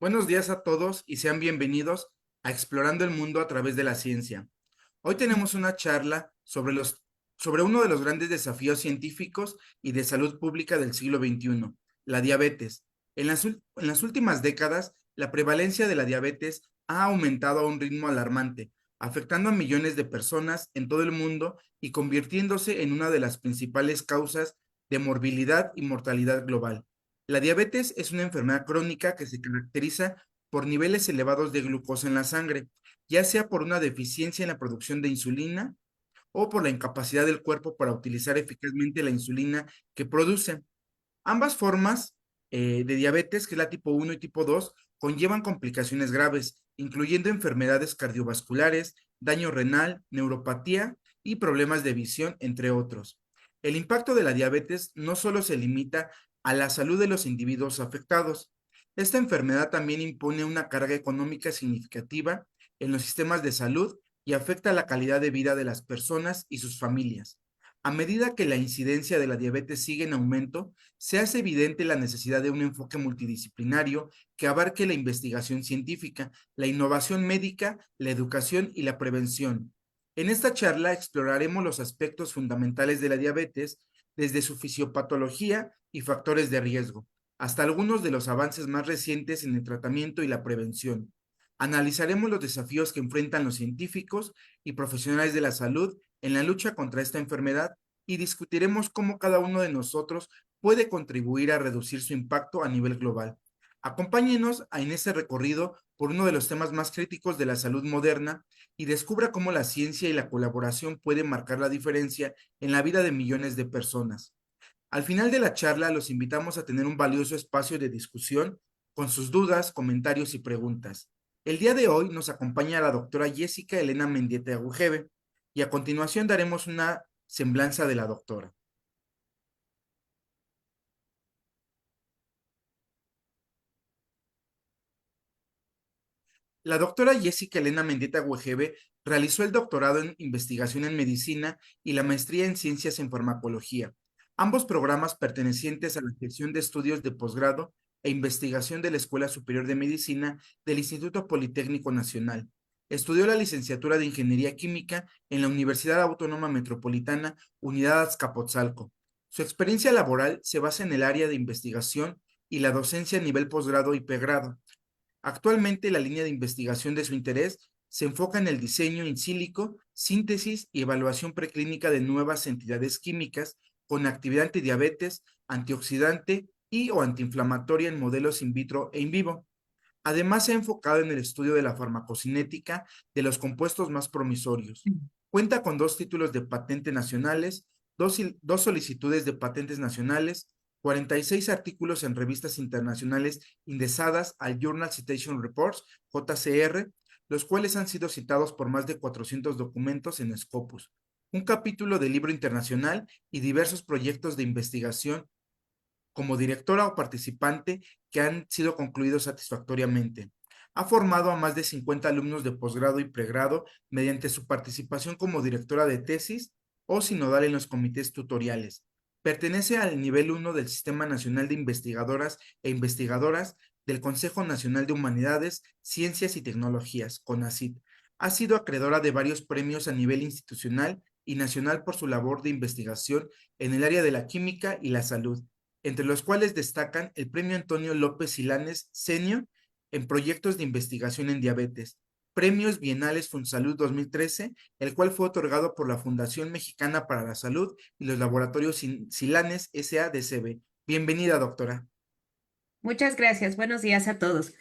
Buenos días a todos y sean bienvenidos a Explorando el Mundo a través de la ciencia. Hoy tenemos una charla sobre uno de los grandes desafíos científicos y de salud pública del siglo XXI, la diabetes. En las últimas décadas, la prevalencia de la diabetes ha aumentado a un ritmo alarmante, afectando a millones de personas en todo el mundo y convirtiéndose en una de las principales causas de morbilidad y mortalidad global. La diabetes es una enfermedad crónica que se caracteriza por niveles elevados de glucosa en la sangre, ya sea por una deficiencia en la producción de insulina o por la incapacidad del cuerpo para utilizar eficazmente la insulina que produce. Ambas formas de diabetes, que es la tipo 1 y tipo 2, conllevan complicaciones graves, incluyendo enfermedades cardiovasculares, daño renal, neuropatía y problemas de visión, entre otros. El impacto de la diabetes no solo se limita a la salud de los individuos afectados. Esta enfermedad también impone una carga económica significativa en los sistemas de salud y afecta la calidad de vida de las personas y sus familias. A medida que la incidencia de la diabetes sigue en aumento, se hace evidente la necesidad de un enfoque multidisciplinario que abarque la investigación científica, la innovación médica, la educación y la prevención. En esta charla exploraremos los aspectos fundamentales de la diabetes, desde su fisiopatología y factores de riesgo, hasta algunos de los avances más recientes en el tratamiento y la prevención. Analizaremos los desafíos que enfrentan los científicos y profesionales de la salud en la lucha contra esta enfermedad y discutiremos cómo cada uno de nosotros puede contribuir a reducir su impacto a nivel global. Acompáñenos en este recorrido por uno de los temas más críticos de la salud moderna y descubra cómo la ciencia y la colaboración pueden marcar la diferencia en la vida de millones de personas. Al final de la charla, los invitamos a tener un valioso espacio de discusión con sus dudas, comentarios y preguntas. El día de hoy nos acompaña la doctora Jessica Elena Mendieta Agujeve y a continuación daremos una semblanza de la doctora. La doctora Jessica Elena Mendieta Wegebe realizó el doctorado en investigación en medicina y la maestría en ciencias en farmacología, ambos programas pertenecientes a la sección de estudios de posgrado e investigación de la Escuela Superior de Medicina del Instituto Politécnico Nacional. Estudió la licenciatura de Ingeniería Química en la Universidad Autónoma Metropolitana, Unidad Azcapotzalco. Su experiencia laboral se basa en el área de investigación y la docencia a nivel posgrado y pregrado. Actualmente, la línea de investigación de su interés se enfoca en el diseño in silico, síntesis y evaluación preclínica de nuevas entidades químicas con actividad antidiabetes, antioxidante y o antiinflamatoria en modelos in vitro e in vivo. Además, se ha enfocado en el estudio de la farmacocinética de los compuestos más promisorios. Cuenta con 2 títulos de patente nacionales, dos solicitudes de patentes nacionales, 46 artículos en revistas internacionales indexadas al Journal Citation Reports, JCR, los cuales han sido citados por más de 400 documentos en Scopus, un capítulo de libro internacional y diversos proyectos de investigación como directora o participante que han sido concluidos satisfactoriamente. Ha formado a más de 50 alumnos de posgrado y pregrado mediante su participación como directora de tesis o sinodal en los comités tutoriales. Pertenece al nivel 1 del Sistema Nacional de Investigadoras e Investigadoras del Consejo Nacional de Humanidades, Ciencias y Tecnologías, CONACYT. Ha sido acreedora de varios premios a nivel institucional y nacional por su labor de investigación en el área de la química y la salud, entre los cuales destacan el Premio Antonio López Silanes Senior en proyectos de investigación en diabetes, Premios Bienales Funsalud 2013, el cual fue otorgado por la Fundación Mexicana para la Salud y los Laboratorios Silanes SADCB. Bienvenida, doctora. Muchas gracias. Buenos días a todos.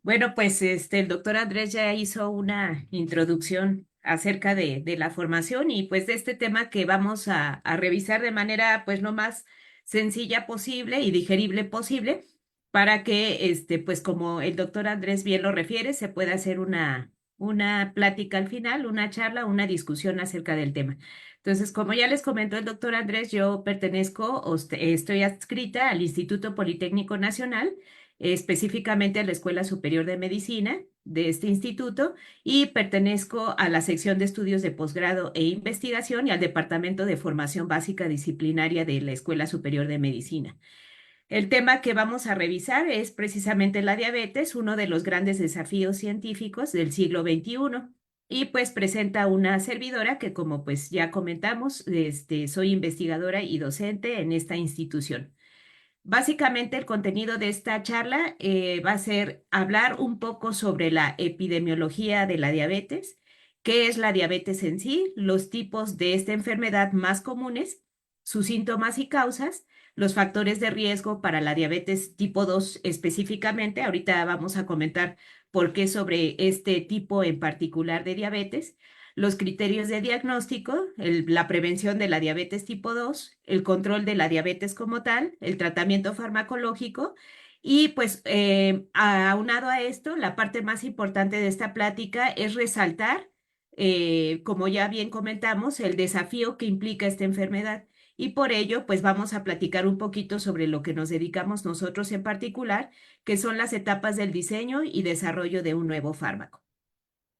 Bueno, pues el doctor Andrés ya hizo una introducción acerca de la formación y pues de este tema que vamos a revisar de manera pues lo más sencilla posible y digerible posible para que pues como el doctor Andrés bien lo refiere, se pueda hacer una plática al final, una charla, una discusión acerca del tema. Entonces, como ya les comentó el doctor Andrés, yo pertenezco, estoy adscrita al Instituto Politécnico Nacional, específicamente a la Escuela Superior de Medicina de este instituto, y pertenezco a la sección de estudios de posgrado e investigación y al Departamento de Formación Básica Disciplinaria de la Escuela Superior de Medicina. El tema que vamos a revisar es precisamente la diabetes, uno de los grandes desafíos científicos del siglo XXI. Y pues presenta una servidora que, como pues ya comentamos, soy investigadora y docente en esta institución. Básicamente el contenido de esta charla va a ser hablar un poco sobre la epidemiología de la diabetes, qué es la diabetes en sí, los tipos de esta enfermedad más comunes, sus síntomas y causas, los factores de riesgo para la diabetes tipo 2 específicamente. Ahorita vamos a comentar por qué sobre este tipo en particular de diabetes, los criterios de diagnóstico, la prevención de la diabetes tipo 2, el control de la diabetes como tal, el tratamiento farmacológico y pues aunado a esto, la parte más importante de esta plática es resaltar, como ya bien comentamos, el desafío que implica esta enfermedad. Y por ello, pues vamos a platicar un poquito sobre lo que nos dedicamos nosotros en particular, que son las etapas del diseño y desarrollo de un nuevo fármaco.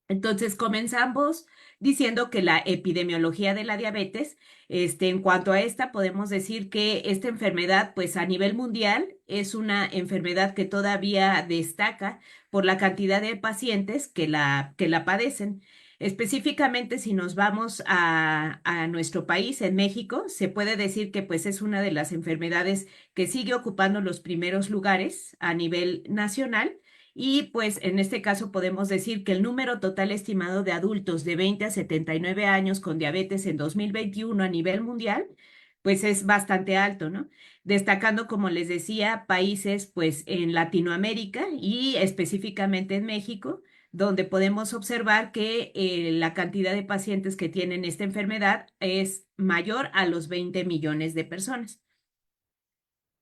Entonces, comenzamos diciendo que la epidemiología de la diabetes, en cuanto a esta, podemos decir que esta enfermedad, pues a nivel mundial, es una enfermedad que todavía destaca por la cantidad de pacientes que la padecen. Específicamente, si nos vamos a nuestro país, en México, se puede decir que pues es una de las enfermedades que sigue ocupando los primeros lugares a nivel nacional. Y pues en este caso podemos decir que el número total estimado de adultos de 20 a 79 años con diabetes en 2021 a nivel mundial, pues es bastante alto, ¿no? Destacando, como les decía, países pues en Latinoamérica y específicamente en México, donde podemos observar que la cantidad de pacientes que tienen esta enfermedad es mayor a los 20 millones de personas.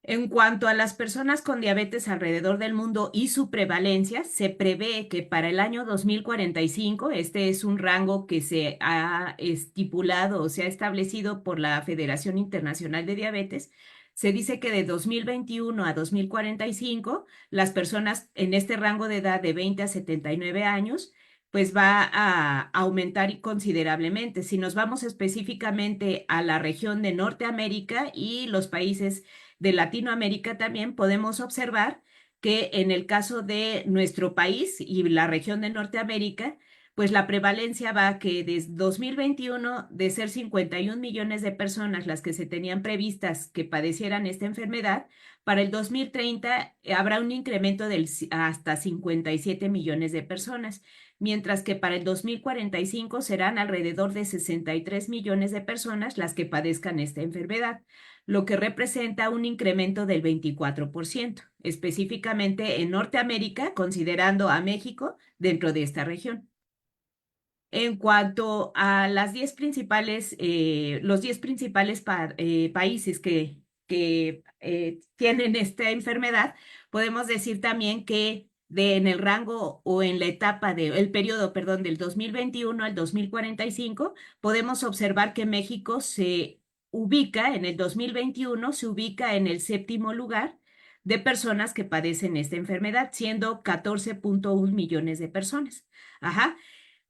En cuanto a las personas con diabetes alrededor del mundo y su prevalencia, se prevé que para el año 2045, este es un rango que se ha estipulado o se ha establecido por la Federación Internacional de Diabetes, se dice que de 2021 a 2045, las personas en este rango de edad de 20 a 79 años, pues va a aumentar considerablemente. Si nos vamos específicamente a la región de Norteamérica y los países de Latinoamérica también podemos observar que en el caso de nuestro país y la región de Norteamérica, pues la prevalencia va que desde 2021 de ser 51 millones de personas las que se tenían previstas que padecieran esta enfermedad, para el 2030 habrá un incremento del hasta 57 millones de personas, mientras que para el 2045 serán alrededor de 63 millones de personas las que padezcan esta enfermedad, lo que representa un incremento del 24%, específicamente en Norteamérica, considerando a México dentro de esta región. En cuanto a las 10 principales, los 10 principales países que tienen esta enfermedad, podemos decir también que en el rango o en la etapa el periodo, perdón, del 2021 al 2045, podemos observar que México se ubica en el 2021, se ubica en el séptimo lugar de personas que padecen esta enfermedad, siendo 14.1 millones de personas. Ajá.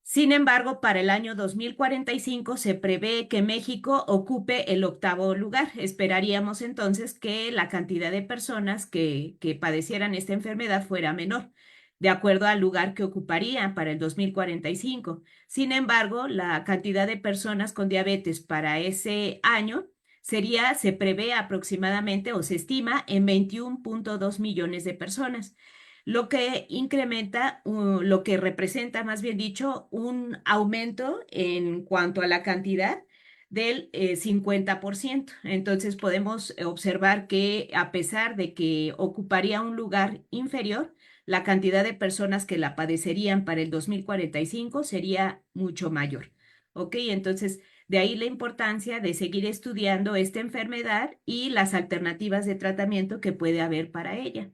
Sin embargo, para el año 2045 se prevé que México ocupe el octavo lugar. Esperaríamos entonces que la cantidad de personas que padecieran esta enfermedad fuera menor, de acuerdo al lugar que ocuparía para el 2045. Sin embargo, la cantidad de personas con diabetes para ese año se prevé aproximadamente o se estima en 21.2 millones de personas, lo que incrementa, lo que representa, más bien dicho, un aumento en cuanto a la cantidad del 50%. Entonces podemos observar que a pesar de que ocuparía un lugar inferior, la cantidad de personas que la padecerían para el 2045 sería mucho mayor. ¿Ok? Entonces, de ahí la importancia de seguir estudiando esta enfermedad y las alternativas de tratamiento que puede haber para ella.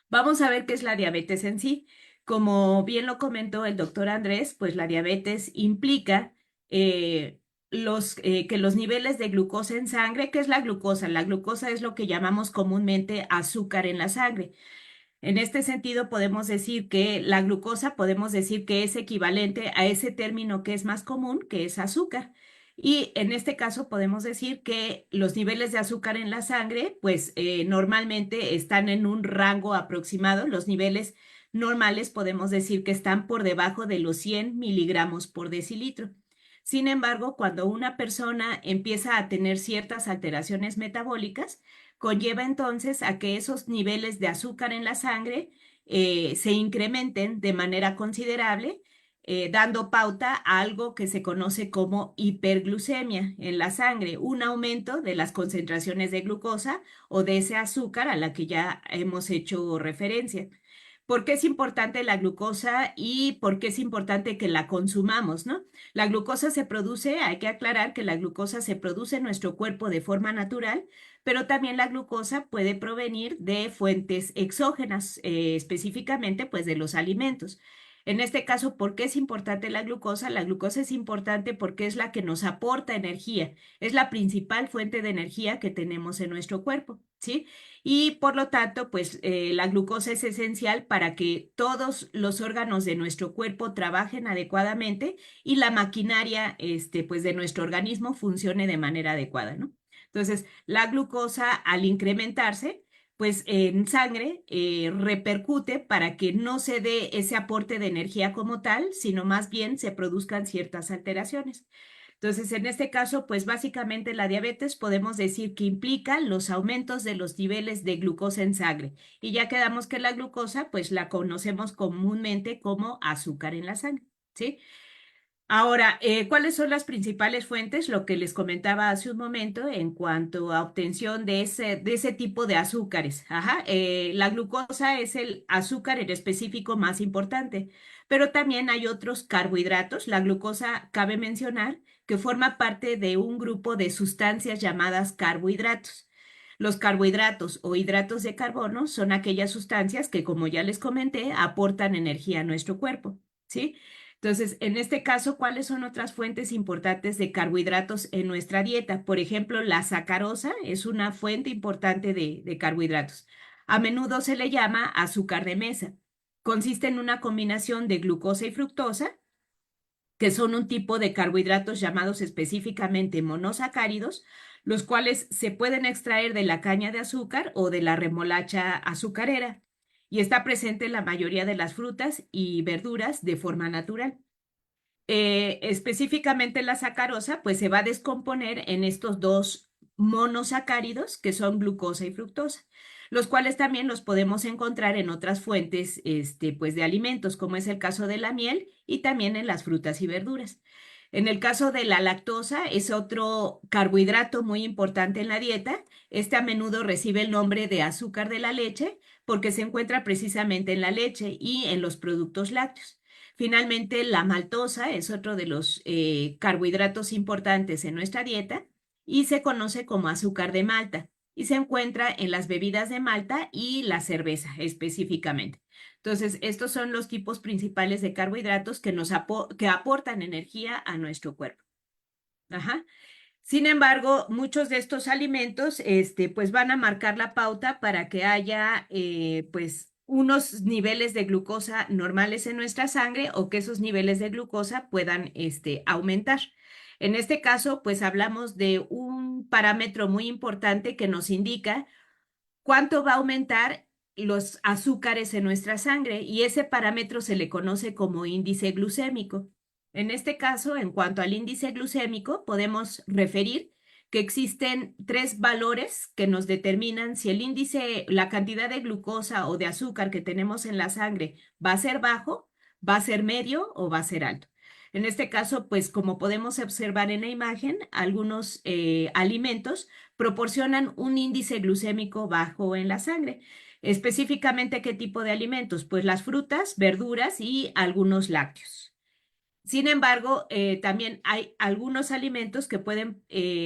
Vamos a ver qué es la diabetes en sí. Como bien lo comentó el doctor Andrés, pues la diabetes implica que los niveles de glucosa en sangre. ¿Qué es la glucosa? La glucosa es lo que llamamos comúnmente azúcar en la sangre. En este sentido, podemos decir que la glucosa, podemos decir que es equivalente a ese término que es más común, que es azúcar. Y en este caso podemos decir que los niveles de azúcar en la sangre, pues normalmente están en un rango aproximado. Los niveles normales podemos decir que están por debajo de los 100 miligramos por decilitro. Sin embargo, cuando una persona empieza a tener ciertas alteraciones metabólicas, conlleva entonces a que esos niveles de azúcar en la sangre se incrementen de manera considerable, dando pauta a algo que se conoce como hiperglucemia en la sangre, un aumento de las concentraciones de glucosa o de ese azúcar a la que ya hemos hecho referencia. ¿Por qué es importante la glucosa y por qué es importante que la consumamos, no? La glucosa se produce, hay que aclarar que la glucosa se produce en nuestro cuerpo de forma natural, pero también la glucosa puede provenir de fuentes exógenas, específicamente pues de los alimentos. En este caso, ¿por qué es importante la glucosa? La glucosa es importante porque es la que nos aporta energía, es la principal fuente de energía que tenemos en nuestro cuerpo, ¿sí? Y por lo tanto, pues la glucosa es esencial para que todos los órganos de nuestro cuerpo trabajen adecuadamente y la maquinaria, pues de nuestro organismo funcione de manera adecuada, ¿no? Entonces, la glucosa al incrementarse, pues en sangre repercute para que no se dé ese aporte de energía como tal, sino más bien se produzcan ciertas alteraciones. Entonces, en este caso, pues básicamente la diabetes podemos decir que implica los aumentos de los niveles de glucosa en sangre. Y ya quedamos que la glucosa, pues la conocemos comúnmente como azúcar en la sangre, ¿sí? Ahora, ¿cuáles son las principales fuentes? Lo que les comentaba hace un momento en cuanto a obtención de ese tipo de azúcares. Ajá, la glucosa es el azúcar en específico más importante, pero también hay otros carbohidratos. La glucosa, cabe mencionar, que forma parte de un grupo de sustancias llamadas carbohidratos. Los carbohidratos o hidratos de carbono son aquellas sustancias que, como ya les comenté, aportan energía a nuestro cuerpo, ¿sí? Entonces, en este caso, ¿cuáles son otras fuentes importantes de carbohidratos en nuestra dieta? Por ejemplo, la sacarosa es una fuente importante de carbohidratos. A menudo se le llama azúcar de mesa. Consiste en una combinación de glucosa y fructosa, que son un tipo de carbohidratos llamados específicamente monosacáridos, los cuales se pueden extraer de la caña de azúcar o de la remolacha azucarera y está presente en la mayoría de las frutas y verduras de forma natural. Específicamente la sacarosa, pues se va a descomponer en estos dos monosacáridos que son glucosa y fructosa, los cuales también los podemos encontrar en otras fuentes, pues de alimentos, como es el caso de la miel y también en las frutas y verduras. En el caso de la lactosa, es otro carbohidrato muy importante en la dieta. Este a menudo recibe el nombre de azúcar de la leche porque se encuentra precisamente en la leche y en los productos lácteos. Finalmente, la maltosa es otro de los carbohidratos importantes en nuestra dieta y se conoce como azúcar de malta y se encuentra en las bebidas de malta y la cerveza específicamente. Entonces, estos son los tipos principales de carbohidratos que aportan energía a nuestro cuerpo. Ajá. Sin embargo, muchos de estos alimentos, pues van a marcar la pauta para que haya, pues, unos niveles de glucosa normales en nuestra sangre o que esos niveles de glucosa puedan, aumentar. En este caso, pues hablamos de un parámetro muy importante que nos indica cuánto va a aumentar los azúcares en nuestra sangre y ese parámetro se le conoce como índice glucémico. En este caso, en cuanto al índice glucémico, podemos referir que existen tres valores que nos determinan si el índice, la cantidad de glucosa o de azúcar que tenemos en la sangre va a ser bajo, va a ser medio o va a ser alto. En este caso, pues como podemos observar en la imagen, algunos alimentos proporcionan un índice glucémico bajo en la sangre. Específicamente, ¿qué tipo de alimentos? Pues las frutas, verduras y algunos lácteos. Sin embargo, también hay algunos alimentos que pueden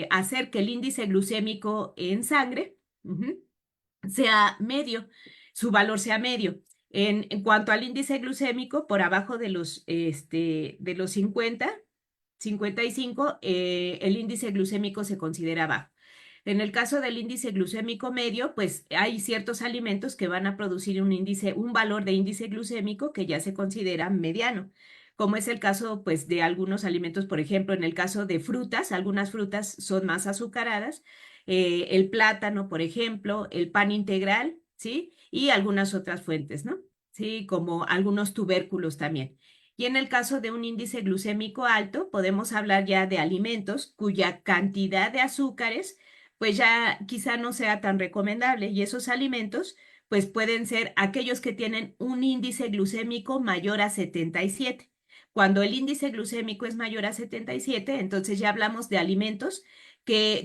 hacer que el índice glucémico en sangre sea medio, su valor sea medio. En cuanto al índice glucémico, por abajo de los 55, el índice glucémico se considera bajo. En el caso del índice glucémico medio, pues hay ciertos alimentos que van a producir un valor de índice glucémico que ya se considera mediano, como es el caso pues de algunos alimentos, por ejemplo, en el caso de frutas, algunas frutas son más azucaradas, el plátano, por ejemplo, el pan integral, ¿sí? Y algunas otras fuentes, ¿no? Sí, como algunos tubérculos también. Y en el caso de un índice glucémico alto, podemos hablar ya de alimentos cuya cantidad de azúcares pues ya quizá no sea tan recomendable. Y esos alimentos pues pueden ser aquellos que tienen un índice glucémico mayor a 77. Cuando el índice glucémico es mayor a 77, entonces ya hablamos de alimentos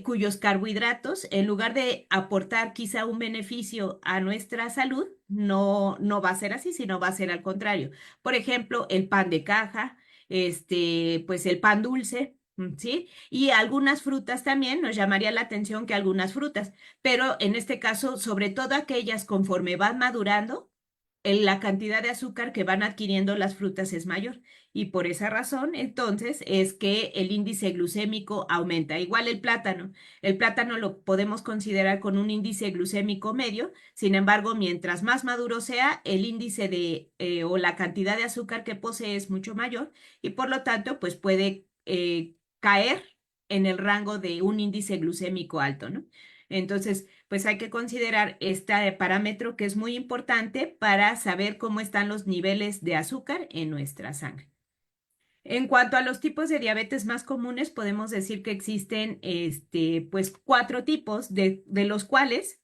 cuyos carbohidratos, en lugar de aportar quizá un beneficio a nuestra salud, no va a ser así, sino va a ser al contrario. Por ejemplo, el pan de caja, pues el pan dulce, ¿sí? Y algunas frutas también, nos llamaría la atención que algunas frutas, pero en este caso, sobre todo aquellas conforme van madurando, la cantidad de azúcar que van adquiriendo las frutas es mayor. Y por esa razón, entonces, es que el índice glucémico aumenta. Igual el plátano. El plátano lo podemos considerar con un índice glucémico medio. Sin embargo, mientras más maduro sea, el índice o la cantidad de azúcar que posee es mucho mayor y por lo tanto, pues puede caer en el rango de un índice glucémico alto, ¿no? Entonces, pues hay que considerar este parámetro que es muy importante para saber cómo están los niveles de azúcar en nuestra sangre. En cuanto a los tipos de diabetes más comunes, podemos decir que existen, pues, 4 tipos, de los cuales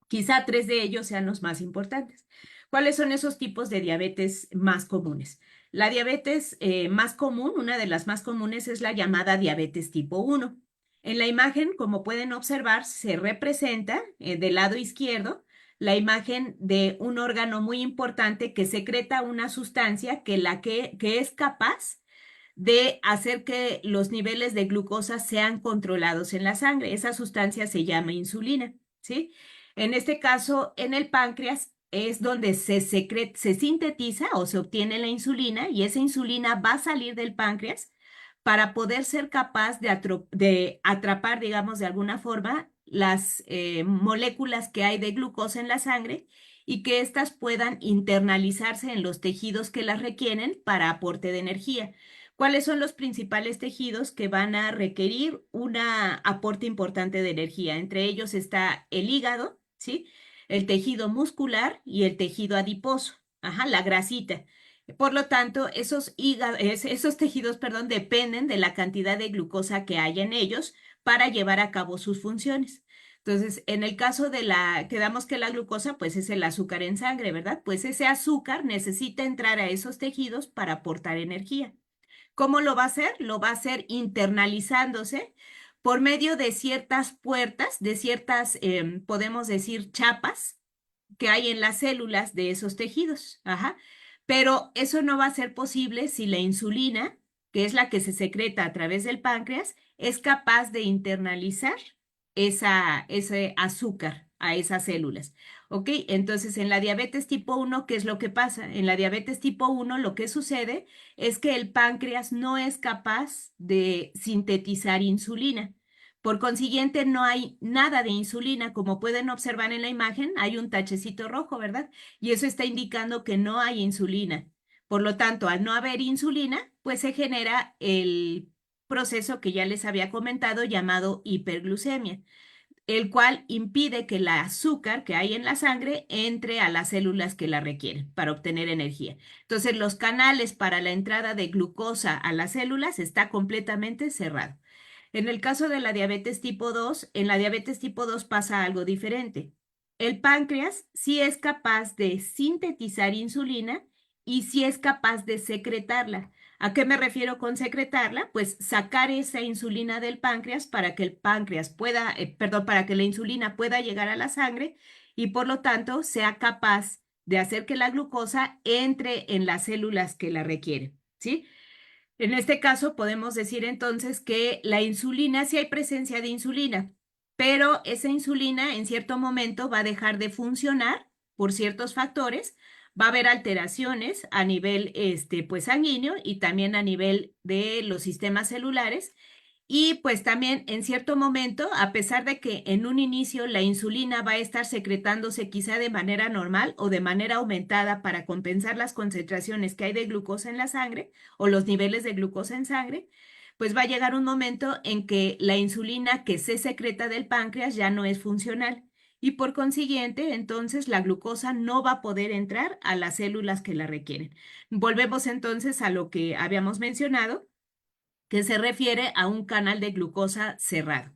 quizá 3 de ellos sean los más importantes. ¿Cuáles son esos tipos de diabetes más comunes? La diabetes más común, una de las más comunes, es la llamada diabetes tipo 1. En la imagen, como pueden observar, se representa del lado izquierdo la imagen de un órgano muy importante que secreta una sustancia que es capaz de hacer que los niveles de glucosa sean controlados en la sangre. Esa sustancia se llama insulina, ¿sí? En este caso, en el páncreas es donde se sintetiza o se obtiene la insulina y esa insulina va a salir del páncreas para poder ser capaz de atrapar, digamos, de alguna forma las moléculas que hay de glucosa en la sangre y que éstas puedan internalizarse en los tejidos que las requieren para aporte de energía. ¿Cuáles son los principales tejidos que van a requerir un aporte importante de energía? Entre ellos está el hígado, ¿sí? El tejido muscular y el tejido adiposo, ajá, la grasita. Por lo tanto, esos tejidos, perdón, dependen de la cantidad de glucosa que hay en ellos para llevar a cabo sus funciones. Entonces, en el caso quedamos que la glucosa, pues es el azúcar en sangre, ¿verdad? Pues ese azúcar necesita entrar a esos tejidos para aportar energía. ¿Cómo lo va a hacer? Lo va a hacer internalizándose por medio de ciertas puertas, de ciertas, podemos decir, chapas que hay en las células de esos tejidos. Ajá. Pero eso no va a ser posible si la insulina, que es la que se secreta a través del páncreas, es capaz de internalizar ese azúcar a esas células. ¿Ok? Entonces, en la diabetes tipo 1, ¿qué es lo que pasa? En la diabetes tipo 1, lo que sucede es que el páncreas no es capaz de sintetizar insulina. Por consiguiente, no hay nada de insulina. Como pueden observar en la imagen, hay un tachecito rojo, ¿verdad? Y eso está indicando que no hay insulina. Por lo tanto, al no haber insulina, pues se genera el proceso que ya les había comentado llamado hiperglucemia, el cual impide que el azúcar que hay en la sangre entre a las células que la requieren para obtener energía. Entonces, los canales para la entrada de glucosa a las células está completamente cerrado. En el caso de la diabetes tipo 2, en la diabetes tipo 2 pasa algo diferente. El páncreas sí es capaz de sintetizar insulina y sí es capaz de secretarla. ¿A qué me refiero con secretarla? Pues sacar esa insulina del páncreas para que el páncreas pueda, perdón, para que la insulina pueda llegar a la sangre y por lo tanto sea capaz de hacer que la glucosa entre en las células que la requieren, ¿sí? En este caso, podemos decir entonces que la insulina, sí hay presencia de insulina, pero esa insulina en cierto momento va a dejar de funcionar por ciertos factores, va a haber alteraciones a nivel pues sanguíneo y también a nivel de los sistemas celulares Y pues también en cierto momento, a pesar de que en un inicio la insulina va a estar secretándose quizá de manera normal o de manera aumentada para compensar las concentraciones que hay de glucosa en la sangre o los niveles de glucosa en sangre, pues va a llegar un momento en que la insulina que se secreta del páncreas ya no es funcional y por consiguiente, entonces la glucosa no va a poder entrar a las células que la requieren. Volvemos entonces a lo que habíamos mencionado, que se refiere a un canal de glucosa cerrado.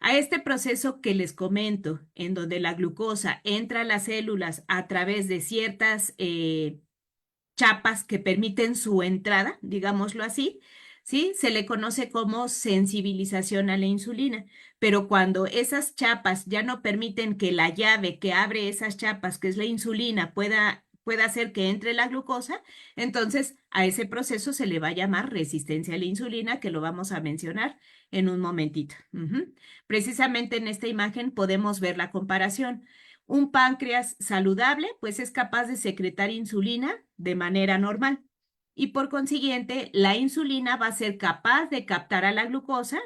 A este proceso que les comento, en donde la glucosa entra a las células a través de ciertas chapas que permiten su entrada, digámoslo así, ¿sí? Se le conoce como sensibilización a la insulina. Pero cuando esas chapas ya no permiten que la llave que abre esas chapas, que es la insulina, pueda hacer que entre la glucosa, entonces a ese proceso se le va a llamar resistencia a la insulina, que lo vamos a mencionar en un momentito. Precisamente en esta imagen podemos ver la comparación. Un páncreas saludable, pues es capaz de secretar insulina de manera normal y por consiguiente la insulina va a ser capaz de captar a la glucosa,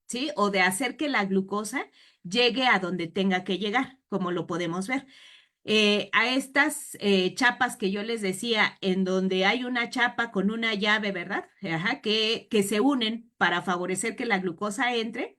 ¿sí? O de hacer que la glucosa llegue a donde tenga que llegar, como lo podemos ver. A estas chapas que yo les decía, en donde hay una chapa con una llave, ¿verdad? Ajá, que se unen para favorecer que la glucosa entre.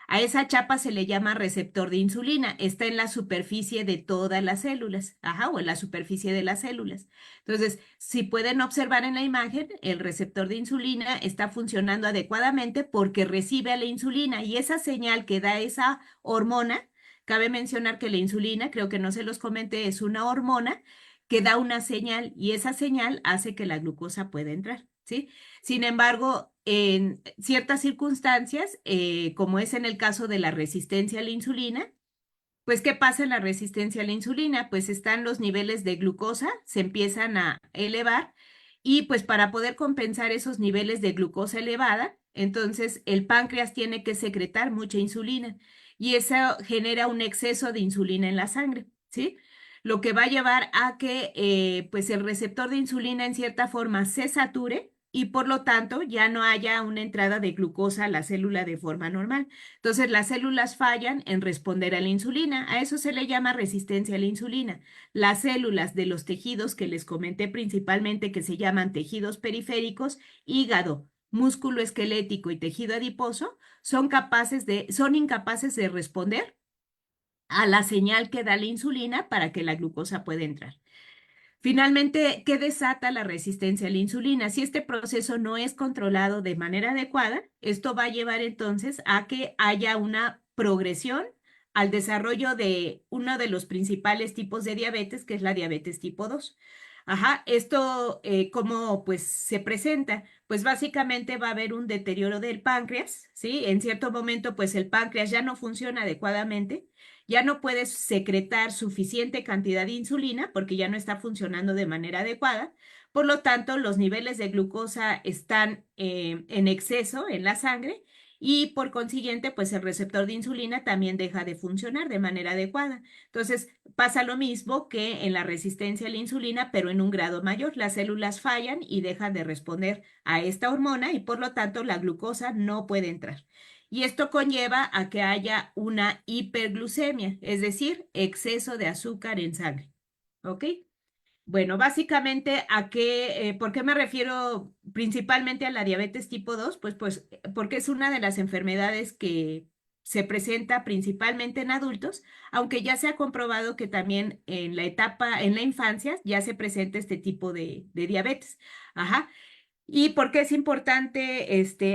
A esa chapa se le llama receptor de insulina. Está en la superficie de todas las células, ajá, o en la superficie de las células. Entonces, si pueden observar en la imagen, el receptor de insulina está funcionando adecuadamente porque recibe a la insulina y esa señal que da esa hormona. Cabe mencionar que la insulina, creo que no se los comenté, es una hormona que da una señal y esa señal hace que la glucosa pueda entrar, ¿sí? Sin embargo, en ciertas circunstancias, como es en el caso de la resistencia a la insulina, pues, ¿qué pasa en la resistencia a la insulina? Pues están los niveles de glucosa, se empiezan a elevar y pues para poder compensar esos niveles de glucosa elevada, entonces el páncreas tiene que secretar mucha insulina y eso genera un exceso de insulina en la sangre, ¿sí? Lo que va a llevar a que pues el receptor de insulina en cierta forma se sature y por lo tanto ya no haya una entrada de glucosa a la célula de forma normal. Entonces, las células fallan en responder a la insulina. A eso se le llama resistencia a la insulina. Las células de los tejidos que les comenté principalmente, que se llaman tejidos periféricos, hígado, músculo esquelético y tejido adiposo, son incapaces de responder a la señal que da la insulina para que la glucosa pueda entrar. Finalmente, ¿qué desata la resistencia a la insulina? Si este proceso no es controlado de manera adecuada, esto va a llevar entonces a que haya una progresión al desarrollo de uno de los principales tipos de diabetes, que es la diabetes tipo 2. Ajá, esto, ¿cómo pues se presenta? Pues básicamente va a haber un deterioro del páncreas, ¿sí? En cierto momento, pues el páncreas ya no funciona adecuadamente, ya no puedes secretar suficiente cantidad de insulina porque ya no está funcionando de manera adecuada. Por lo tanto, los niveles de glucosa están en exceso en la sangre y por consiguiente, pues el receptor de insulina también deja de funcionar de manera adecuada. Entonces, pasa lo mismo que en la resistencia a la insulina, pero en un grado mayor. Las células fallan y dejan de responder a esta hormona y por lo tanto la glucosa no puede entrar. Y esto conlleva a que haya una hiperglucemia, es decir, exceso de azúcar en sangre. ¿Ok? Bueno, básicamente, ¿por qué me refiero principalmente a la diabetes tipo 2? Pues porque es una de las enfermedades que se presenta principalmente en adultos, aunque ya se ha comprobado que también en la etapa, en la infancia, ya se presenta este tipo de diabetes. Ajá. ¿Y por qué es importante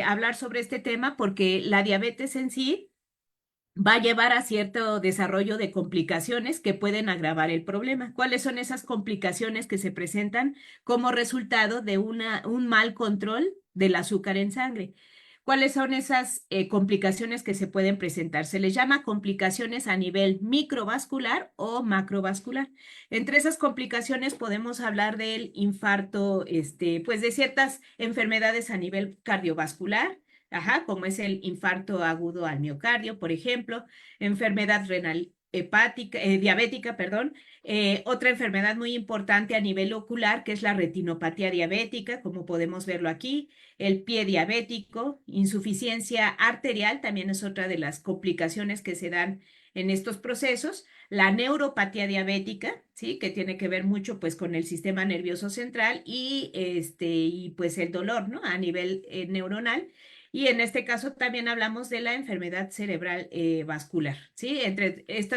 hablar sobre este tema? Porque la diabetes en sí va a llevar a cierto desarrollo de complicaciones que pueden agravar el problema. ¿Cuáles son esas complicaciones que se presentan como resultado de un mal control del azúcar en sangre? ¿Cuáles son esas complicaciones que se pueden presentar? Se les llama complicaciones a nivel microvascular o macrovascular. Entre esas complicaciones podemos hablar del infarto, pues de ciertas enfermedades a nivel cardiovascular, ajá, como es el infarto agudo al miocardio, por ejemplo, enfermedad renal diabética, perdón, otra enfermedad muy importante a nivel ocular, que es la retinopatía diabética, como podemos verlo aquí, el pie diabético, insuficiencia arterial, también es otra de las complicaciones que se dan en estos procesos, la neuropatía diabética, ¿sí? Que tiene que ver mucho pues con el sistema nervioso central y pues el dolor, ¿no? A nivel neuronal. Y en este caso también hablamos de la enfermedad cerebral vascular, ¿sí?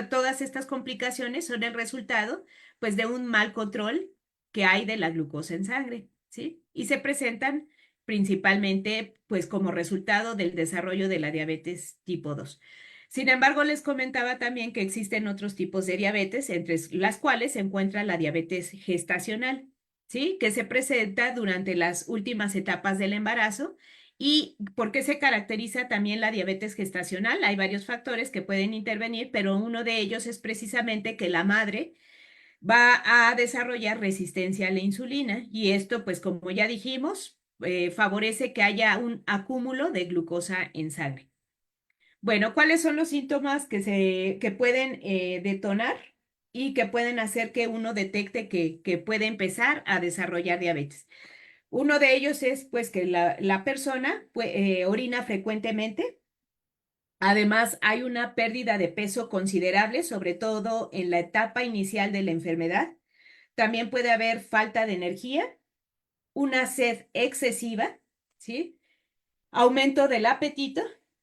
Todas estas complicaciones son el resultado, pues, de un mal control que hay de la glucosa en sangre, ¿sí? Y se presentan principalmente, pues, como resultado del desarrollo de la diabetes tipo 2. Sin embargo, les comentaba también que existen otros tipos de diabetes, entre las cuales se encuentra la diabetes gestacional, ¿sí? Que se presenta durante las últimas etapas del embarazo. ¿Y por qué se caracteriza también la diabetes gestacional? Hay varios factores que pueden intervenir, pero uno de ellos es precisamente que la madre va a desarrollar resistencia a la insulina y esto, pues como ya dijimos, favorece que haya un acúmulo de glucosa en sangre. Bueno, ¿cuáles son los síntomas que pueden detonar y que pueden hacer que uno detecte que puede empezar a desarrollar diabetes? Uno de ellos es pues que la persona orina frecuentemente. Además, hay una pérdida de peso considerable, sobre todo en la etapa inicial de la enfermedad. También puede haber falta de energía, una sed excesiva, ¿sí? Aumento del apetito,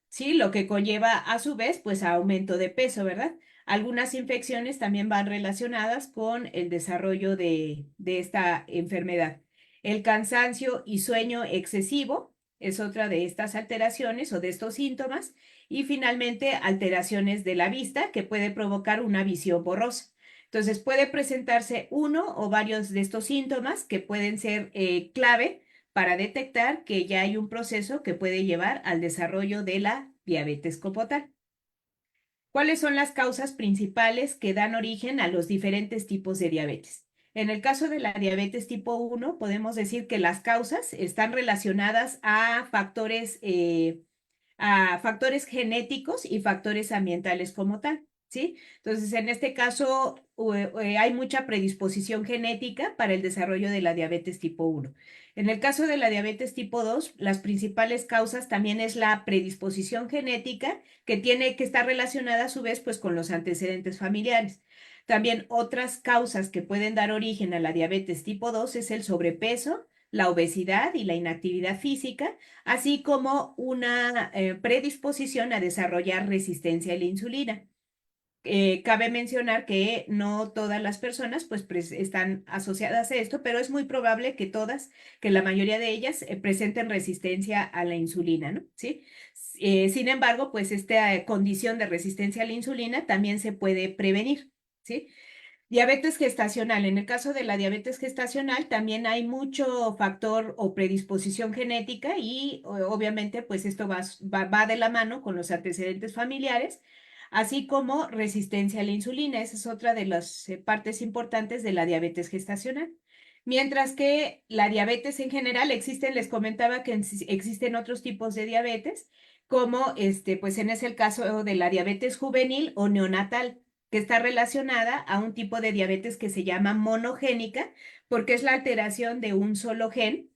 ¿sí? Lo que conlleva a su vez, pues, a aumento de peso, ¿verdad? Algunas infecciones también van relacionadas con el desarrollo de esta enfermedad. El cansancio y sueño excesivo es otra de estas alteraciones o de estos síntomas. Y finalmente, alteraciones de la vista que puede provocar una visión borrosa. Entonces, puede presentarse uno o varios de estos síntomas que pueden ser clave para detectar que ya hay un proceso que puede llevar al desarrollo de la diabetes como tal. ¿Cuáles son las causas principales que dan origen a los diferentes tipos de diabetes? En el caso de la diabetes tipo 1, podemos decir que las causas están relacionadas a factores genéticos y factores ambientales como tal, ¿sí? Entonces, en este caso, hay mucha predisposición genética para el desarrollo de la diabetes tipo 1. En el caso de la diabetes tipo 2, las principales causas también es la predisposición genética que tiene que estar relacionada a su vez pues con los antecedentes familiares. También otras causas que pueden dar origen a la diabetes tipo 2 es el sobrepeso, la obesidad y la inactividad física, así como una predisposición a desarrollar resistencia a la insulina. Cabe mencionar que no todas las personas pues están asociadas a esto, pero es muy probable que todas, que la mayoría de ellas presenten resistencia a la insulina, ¿no? ¿Sí? Sin embargo, pues esta condición de resistencia a la insulina también se puede prevenir, ¿sí? Diabetes gestacional. En el caso de la diabetes gestacional también hay mucho factor o predisposición genética y obviamente pues esto va de la mano con los antecedentes familiares, así como resistencia a la insulina. Esa es otra de las partes importantes de la diabetes gestacional. Mientras que la diabetes en general existen, les comentaba que existen otros tipos de diabetes, como pues en ese el caso de la diabetes juvenil o neonatal que está relacionada a un tipo de diabetes que se llama monogénica, porque es la alteración de un solo gen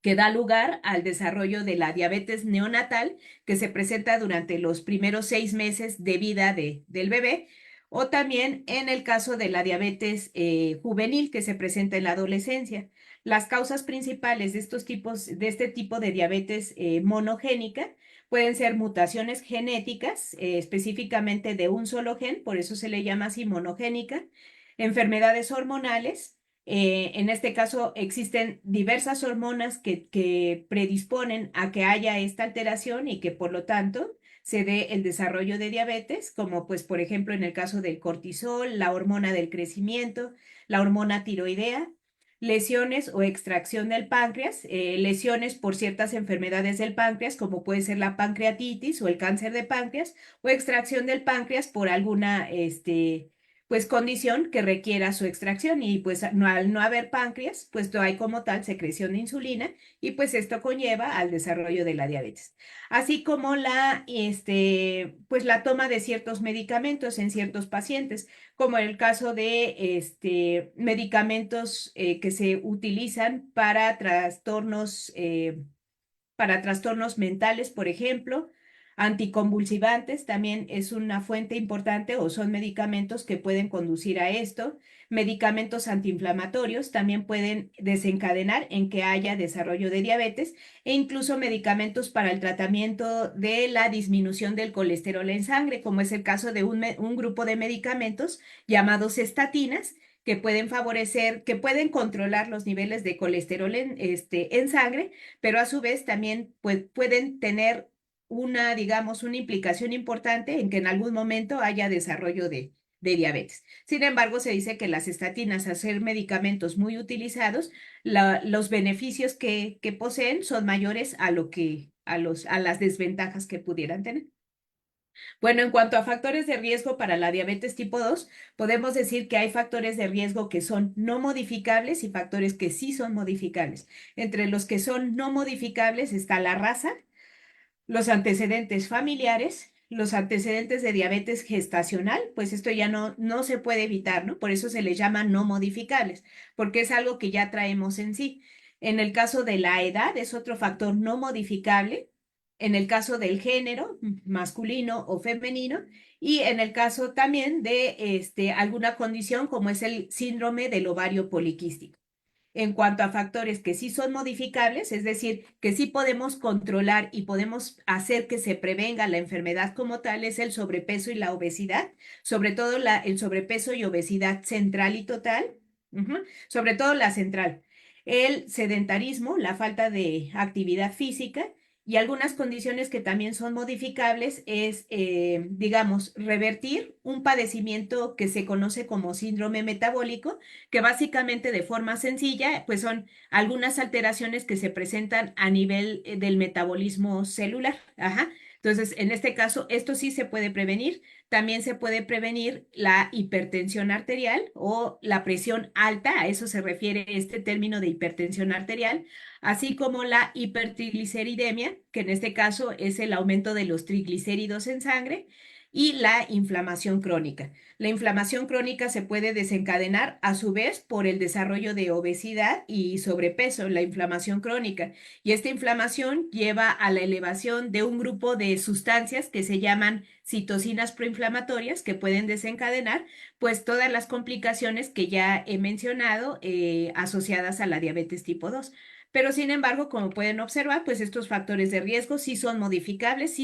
que da lugar al desarrollo de la diabetes neonatal, que se presenta durante los primeros 6 meses de vida del bebé, o también en el caso de la diabetes juvenil, que se presenta en la adolescencia. Las causas principales de este tipo de diabetes monogénica pueden ser mutaciones genéticas, específicamente de un solo gen, por eso se le llama así monogénica, enfermedades hormonales, en este caso, existen diversas hormonas que predisponen a que haya esta alteración y que por lo tanto se dé el desarrollo de diabetes, como pues por ejemplo en el caso del cortisol, la hormona del crecimiento, la hormona tiroidea, lesiones o extracción del páncreas, lesiones por ciertas enfermedades del páncreas, como puede ser la pancreatitis o el cáncer de páncreas, o extracción del páncreas por pues condición que requiera su extracción y pues al no haber páncreas, pues no hay como tal secreción de insulina y pues esto conlleva al desarrollo de la diabetes. Así como pues la toma de ciertos medicamentos en ciertos pacientes, como en el caso de medicamentos que se utilizan para trastornos mentales, por ejemplo. Anticonvulsivantes también es una fuente importante o son medicamentos que pueden conducir a esto. Medicamentos antiinflamatorios también pueden desencadenar en que haya desarrollo de diabetes e incluso medicamentos para el tratamiento de la disminución del colesterol en sangre, como es el caso de un grupo de medicamentos llamados estatinas que pueden favorecer, que pueden controlar los niveles de colesterol en sangre, pero a su vez también pues, pueden tener digamos, una implicación importante en que en algún momento haya desarrollo de diabetes. Sin embargo, se dice que las estatinas, al ser medicamentos muy utilizados, los beneficios que poseen son mayores a las desventajas que pudieran tener. Bueno, en cuanto a factores de riesgo para la diabetes tipo 2, podemos decir que hay factores de riesgo que son no modificables y factores que sí son modificables. Entre los que son no modificables está la raza, los antecedentes familiares, los antecedentes de diabetes gestacional, pues esto ya no se puede evitar, ¿no? Por eso se les llama no modificables, porque es algo que ya traemos en sí. En el caso de la edad es otro factor no modificable. En el caso del género, masculino o femenino, y en el caso también de alguna condición como es el síndrome del ovario poliquístico. En cuanto a factores que sí son modificables, es decir, que sí podemos controlar y podemos hacer que se prevenga la enfermedad como tal, es el sobrepeso y la obesidad, sobre todo el sobrepeso y obesidad central y total, sobre todo la central, el sedentarismo, la falta de actividad física y algunas condiciones que también son modificables es, digamos, revertir un padecimiento que se conoce como síndrome metabólico, que básicamente de forma sencilla, pues son algunas alteraciones que se presentan a nivel del metabolismo celular. Ajá. Entonces, en este caso, esto sí se puede prevenir. También se puede prevenir la hipertensión arterial o la presión alta, a eso se refiere este término de hipertensión arterial, así como la hipertrigliceridemia, que en este caso es el aumento de los triglicéridos en sangre, y la inflamación crónica. La inflamación crónica se puede desencadenar a su vez por el desarrollo de obesidad y sobrepeso, la inflamación crónica. Y esta inflamación lleva a la elevación de un grupo de sustancias que se llaman citocinas proinflamatorias que pueden desencadenar pues todas las complicaciones que ya he mencionado asociadas a la diabetes tipo 2. Pero sin embargo, como pueden observar, pues estos factores de riesgo sí son modificables,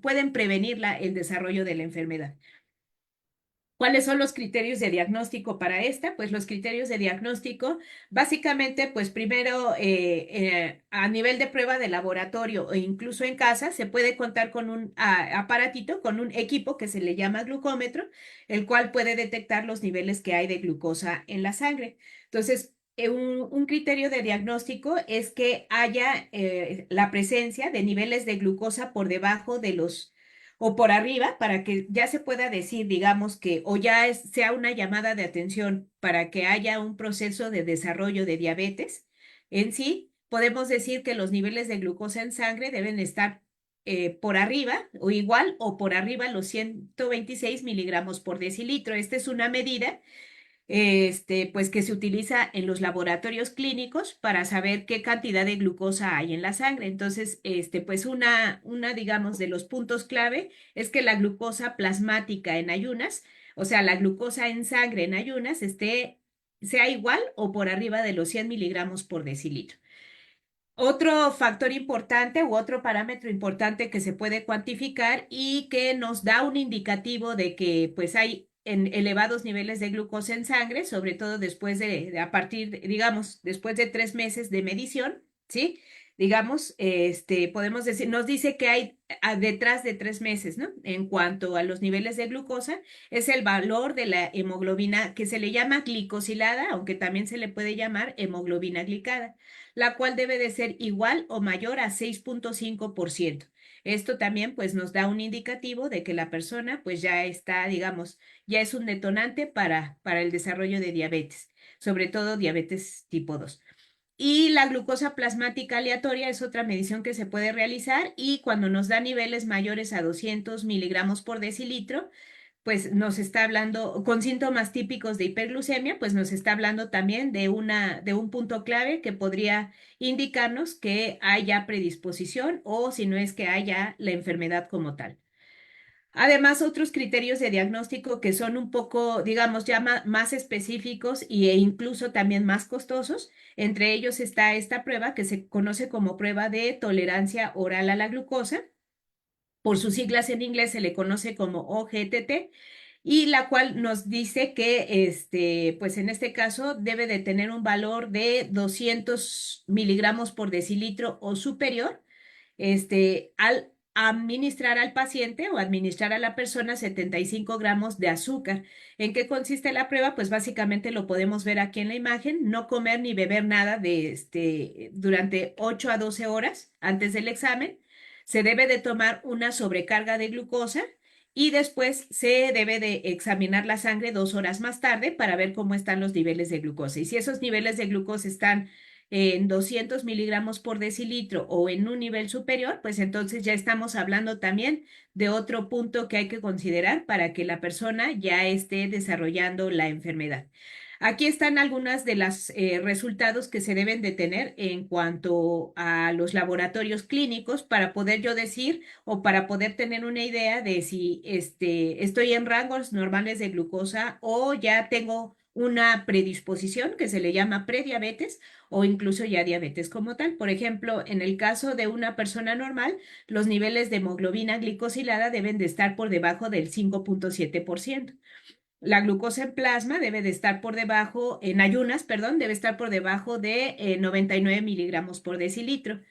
pueden prevenir el desarrollo de la enfermedad. ¿Cuáles son los criterios de diagnóstico para esta? Pues los criterios de diagnóstico, básicamente, pues primero a nivel de prueba de laboratorio o incluso en casa, se puede contar con un aparatito, con un equipo que se le llama glucómetro, el cual puede detectar los niveles que hay de glucosa en la sangre. Entonces, un criterio de diagnóstico es que haya la presencia de niveles de glucosa por debajo de los o por arriba para que ya se pueda decir, digamos que, o ya sea una llamada de atención para que haya un proceso de desarrollo de diabetes en sí, podemos decir que los niveles de glucosa en sangre deben estar por arriba o igual o por arriba los 126 miligramos por decilitro. Esta es una medida pues que se utiliza en los laboratorios clínicos para saber qué cantidad de glucosa hay en la sangre. Entonces, pues digamos, de los puntos clave es que la glucosa plasmática en ayunas, o sea, la glucosa en sangre en ayunas, sea igual o por arriba de los 100 miligramos por decilitro. Otro factor importante u otro parámetro importante que se puede cuantificar y que nos da un indicativo de que pues hay elevados niveles de glucosa en sangre, sobre todo después digamos, después de 3 meses de medición, ¿sí? Digamos, podemos decir, nos dice que hay detrás de 3 meses, ¿no? En cuanto a los niveles de glucosa, es el valor de la hemoglobina que se le llama glicosilada, aunque también se le puede llamar hemoglobina glicada, la cual debe de ser igual o mayor a 6.5%. Esto también pues nos da un indicativo de que la persona pues ya está, digamos, ya es un detonante para el desarrollo de diabetes, sobre todo diabetes tipo 2. Y la glucosa plasmática aleatoria es otra medición que se puede realizar y cuando nos da niveles mayores a 200 miligramos por decilitro, pues nos está hablando, con síntomas típicos de hiperglucemia, pues nos está hablando también de un punto clave que podría indicarnos que haya predisposición o si no es que haya la enfermedad como tal. Además, otros criterios de diagnóstico que son un poco, digamos, ya más específicos e incluso también más costosos. Entre ellos está esta prueba que se conoce como prueba de tolerancia oral a la glucosa. Por sus siglas en inglés se le conoce como OGTT y la cual nos dice que, pues en este caso debe de tener un valor de 200 miligramos por decilitro o superior al administrar al paciente o administrar a la persona 75 gramos de azúcar. ¿En qué consiste la prueba? Pues básicamente lo podemos ver aquí en la imagen, no comer ni beber nada durante 8 a 12 horas antes del examen. Se debe de tomar una sobrecarga de glucosa y después se debe de examinar la sangre 2 horas más tarde para ver cómo están los niveles de glucosa. Y si esos niveles de glucosa están en 200 miligramos por decilitro o en un nivel superior, pues entonces ya estamos hablando también de otro punto que hay que considerar para que la persona ya esté desarrollando la enfermedad. Aquí están algunas de los resultados que se deben de tener en cuanto a los laboratorios clínicos para poder yo decir o para poder tener una idea de si estoy en rangos normales de glucosa o ya tengo una predisposición que se le llama prediabetes o incluso ya diabetes como tal. Por ejemplo, en el caso de una persona normal, los niveles de hemoglobina glicosilada deben de estar por debajo del 5,7%. La glucosa en plasma debe de estar por debajo, en ayunas, perdón, debe estar por debajo de 99 miligramos por decilitro.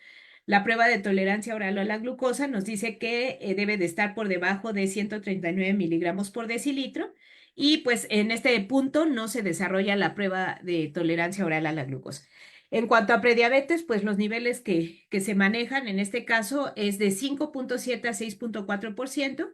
La prueba de tolerancia oral a la glucosa nos dice que debe de estar por debajo de 139 miligramos por decilitro y pues en este punto no se desarrolla la prueba de tolerancia oral a la glucosa. En cuanto a prediabetes, pues los niveles que se manejan en este caso es de 5,7 a 6,4%.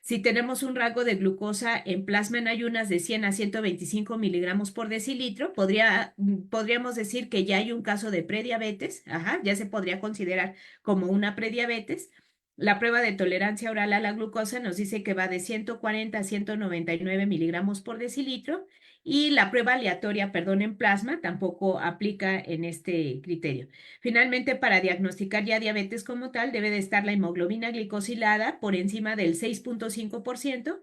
Si tenemos un rango de glucosa en plasma en ayunas de 100 a 125 miligramos por decilitro, podríamos decir que ya hay un caso de prediabetes, ajá, ya se podría considerar como una prediabetes. La prueba de tolerancia oral a la glucosa nos dice que va de 140 a 199 miligramos por decilitro y la prueba aleatoria, perdón, en plasma tampoco aplica en este criterio. Finalmente, para diagnosticar ya diabetes como tal, debe de estar la hemoglobina glicosilada por encima del 6,5%.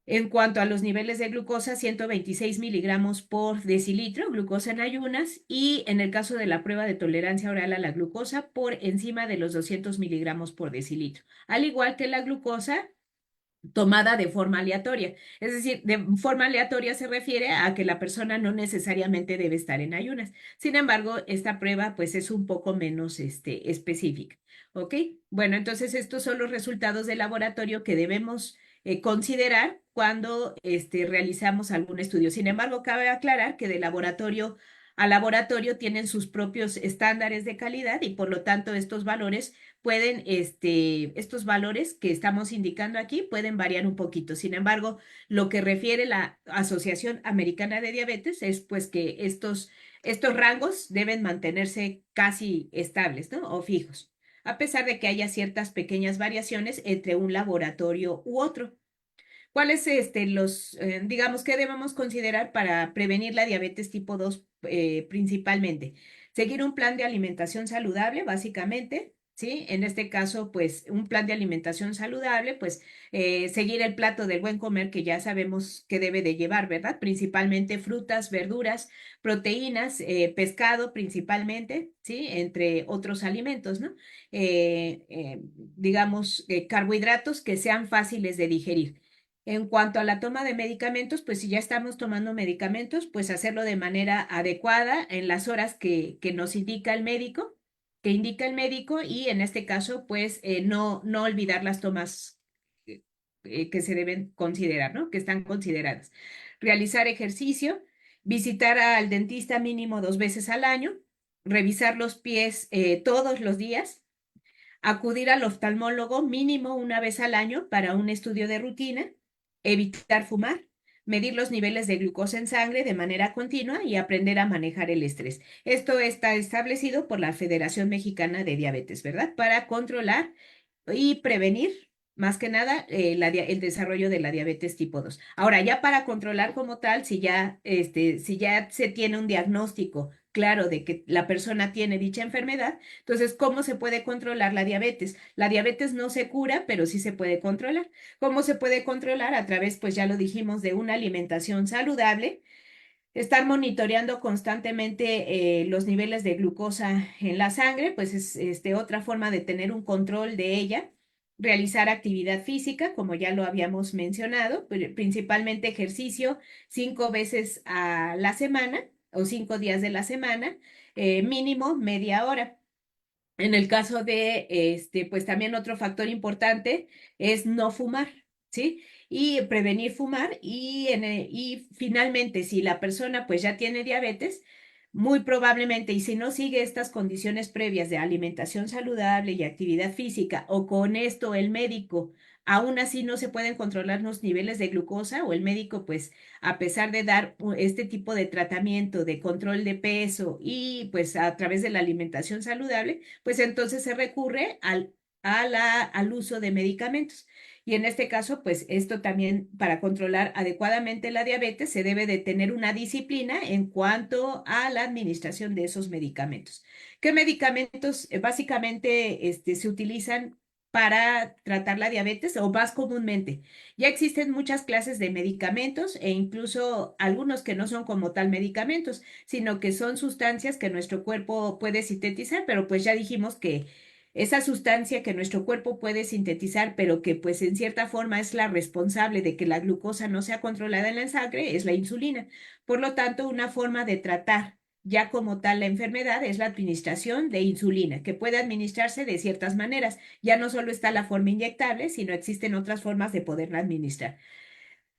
En cuanto a los niveles de glucosa, 126 miligramos por decilitro, glucosa en ayunas, y en el caso de la prueba de tolerancia oral a la glucosa, por encima de los 200 miligramos por decilitro. Al igual que la glucosa tomada de forma aleatoria. Es decir, de forma aleatoria se refiere a que la persona no necesariamente debe estar en ayunas. Sin embargo, esta prueba pues es un poco menos específica. ¿Ok? Bueno, entonces estos son los resultados de laboratorio que debemos considerar cuando realizamos algún estudio. Sin embargo, cabe aclarar que de laboratorio a laboratorio tienen sus propios estándares de calidad y por lo tanto estos valores estos valores que estamos indicando aquí pueden variar un poquito. Sin embargo, lo que refiere la Asociación Americana de Diabetes es pues que estos rangos deben mantenerse casi estables, ¿no? O fijos, a pesar de que haya ciertas pequeñas variaciones entre un laboratorio u otro. ¿Cuáles digamos, qué debemos considerar para prevenir la diabetes tipo 2 principalmente? Seguir un plan de alimentación saludable, básicamente, ¿sí? En este caso, pues, un plan de alimentación saludable, pues, seguir el plato del buen comer que ya sabemos que debe de llevar, ¿verdad? Principalmente frutas, verduras, proteínas, pescado principalmente, ¿sí? Entre otros alimentos, ¿no? Digamos, carbohidratos que sean fáciles de digerir. En cuanto a la toma de medicamentos, pues si ya estamos tomando medicamentos, pues hacerlo de manera adecuada en las horas que nos indica el médico, que indica el médico y en este caso, pues no olvidar las tomas que se deben considerar, ¿no? Que están consideradas. Realizar ejercicio, visitar al dentista mínimo 2 veces al año, revisar los pies todos los días, acudir al oftalmólogo mínimo una vez al año para un estudio de rutina, evitar fumar, medir los niveles de glucosa en sangre de manera continua y aprender a manejar el estrés. Esto está establecido por la Federación Mexicana de Diabetes, ¿verdad? Para controlar y prevenir, más que nada, el desarrollo de la diabetes tipo 2. Ahora, ya para controlar como tal, si ya se tiene un diagnóstico claro de que la persona tiene dicha enfermedad, entonces, ¿cómo se puede controlar la diabetes? La diabetes no se cura, pero sí se puede controlar. ¿Cómo se puede controlar? A través, pues ya lo dijimos, de una alimentación saludable, estar monitoreando constantemente los niveles de glucosa en la sangre, pues es otra forma de tener un control de ella. Realizar actividad física, como ya lo habíamos mencionado, principalmente ejercicio 5 veces a la semana o 5 días de la semana, mínimo media hora. En el caso de, pues también otro factor importante es no fumar, ¿sí? Y prevenir fumar y finalmente, si la persona pues ya tiene diabetes, muy probablemente, y si no sigue estas condiciones previas de alimentación saludable y actividad física, o con esto el médico, aún así no se pueden controlar los niveles de glucosa, o el médico pues a pesar de dar este tipo de tratamiento de control de peso y pues a través de la alimentación saludable, pues entonces se recurre al uso de medicamentos. Y en este caso, pues esto también para controlar adecuadamente la diabetes se debe de tener una disciplina en cuanto a la administración de esos medicamentos. ¿Qué medicamentos básicamente se utilizan para tratar la diabetes o más comúnmente? Ya existen muchas clases de medicamentos e incluso algunos que no son como tal medicamentos, sino que son sustancias que nuestro cuerpo puede sintetizar, pero pues ya dijimos que esa sustancia que nuestro cuerpo puede sintetizar, pero que pues en cierta forma es la responsable de que la glucosa no sea controlada en la sangre, es la insulina. Por lo tanto, una forma de tratar ya como tal la enfermedad es la administración de insulina, que puede administrarse de ciertas maneras. Ya no solo está la forma inyectable, sino existen otras formas de poderla administrar.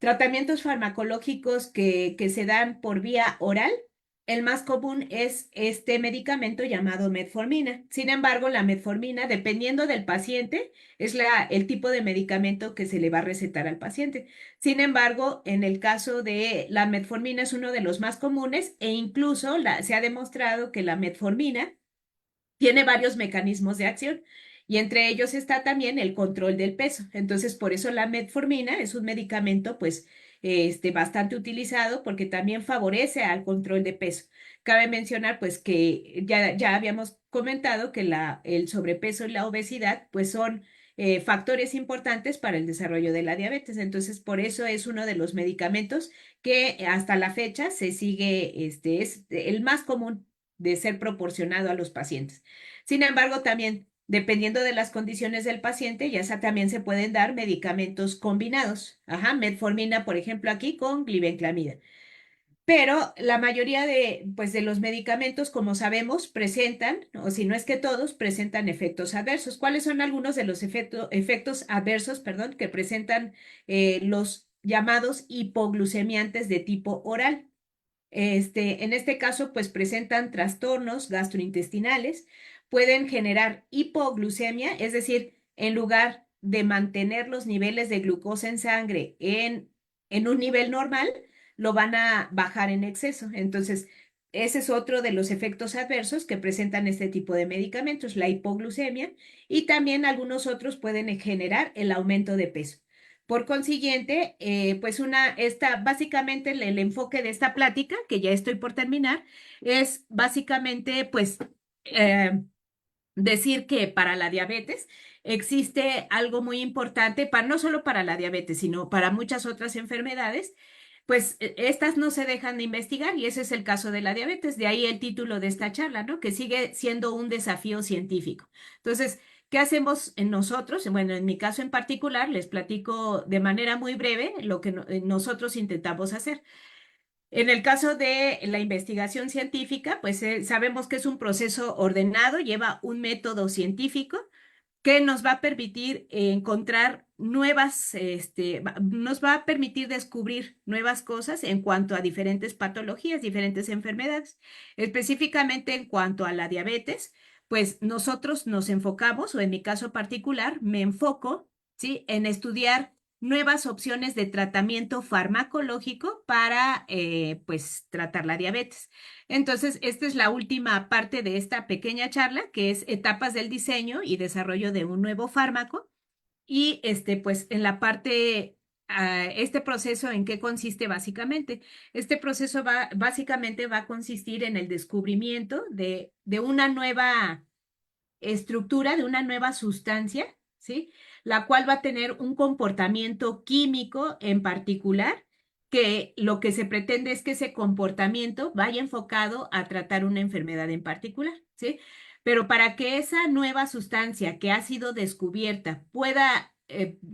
Tratamientos farmacológicos que se dan por vía oral, el más común es este medicamento llamado metformina. Sin embargo, la metformina, dependiendo del paciente, es el tipo de medicamento que se le va a recetar al paciente. Sin embargo, en el caso de la metformina es uno de los más comunes e incluso se ha demostrado que la metformina tiene varios mecanismos de acción y entre ellos está también el control del peso. Entonces, por eso la metformina es un medicamento, pues, bastante utilizado porque también favorece al control de peso. Cabe mencionar, pues, que ya habíamos comentado que el sobrepeso y la obesidad, pues, son factores importantes para el desarrollo de la diabetes. Entonces, por eso es uno de los medicamentos que hasta la fecha se sigue, es el más común de ser proporcionado a los pacientes. Sin embargo, también, dependiendo de las condiciones del paciente, ya también se pueden dar medicamentos combinados. Ajá, metformina, por ejemplo, aquí con glibenclamida. Pero la mayoría pues, de los medicamentos, como sabemos, presentan, o si no es que todos, presentan efectos adversos. ¿Cuáles son algunos de los efectos adversos, perdón, que presentan los llamados hipoglucemiantes de tipo oral? En este caso, pues presentan trastornos gastrointestinales, pueden generar hipoglucemia, es decir, en lugar de mantener los niveles de glucosa en sangre en un nivel normal, lo van a bajar en exceso. Entonces, ese es otro de los efectos adversos que presentan este tipo de medicamentos, la hipoglucemia, y también algunos otros pueden generar el aumento de peso. Por consiguiente, pues básicamente el enfoque de esta plática, que ya estoy por terminar, es básicamente, pues, eh, decir que para la diabetes existe algo muy importante, no solo para la diabetes, sino para muchas otras enfermedades, pues estas no se dejan de investigar y ese es el caso de la diabetes, de ahí el título de esta charla, ¿no? Que sigue siendo un desafío científico. Entonces, ¿qué hacemos en nosotros? Bueno, en mi caso en particular, les platico de manera muy breve lo que nosotros intentamos hacer. En el caso de la investigación científica, pues sabemos que es un proceso ordenado, lleva un método científico que nos va a permitir encontrar nos va a permitir descubrir nuevas cosas en cuanto a diferentes patologías, diferentes enfermedades, específicamente en cuanto a la diabetes. pues nosotros nos enfocamos, o en mi caso particular, me enfoco, ¿sí?, en estudiar nuevas opciones de tratamiento farmacológico para, pues, tratar la diabetes. Entonces, esta es la última parte de esta pequeña charla, que es etapas del diseño y desarrollo de un nuevo fármaco. Y pues en la parte, este proceso, ¿en qué consiste básicamente? Este proceso básicamente va a consistir en el descubrimiento de una nueva estructura, de una nueva sustancia, ¿sí? La cual va a tener un comportamiento químico en particular, que lo que se pretende es que ese comportamiento vaya enfocado a tratar una enfermedad en particular, ¿sí? Pero para que esa nueva sustancia que ha sido descubierta pueda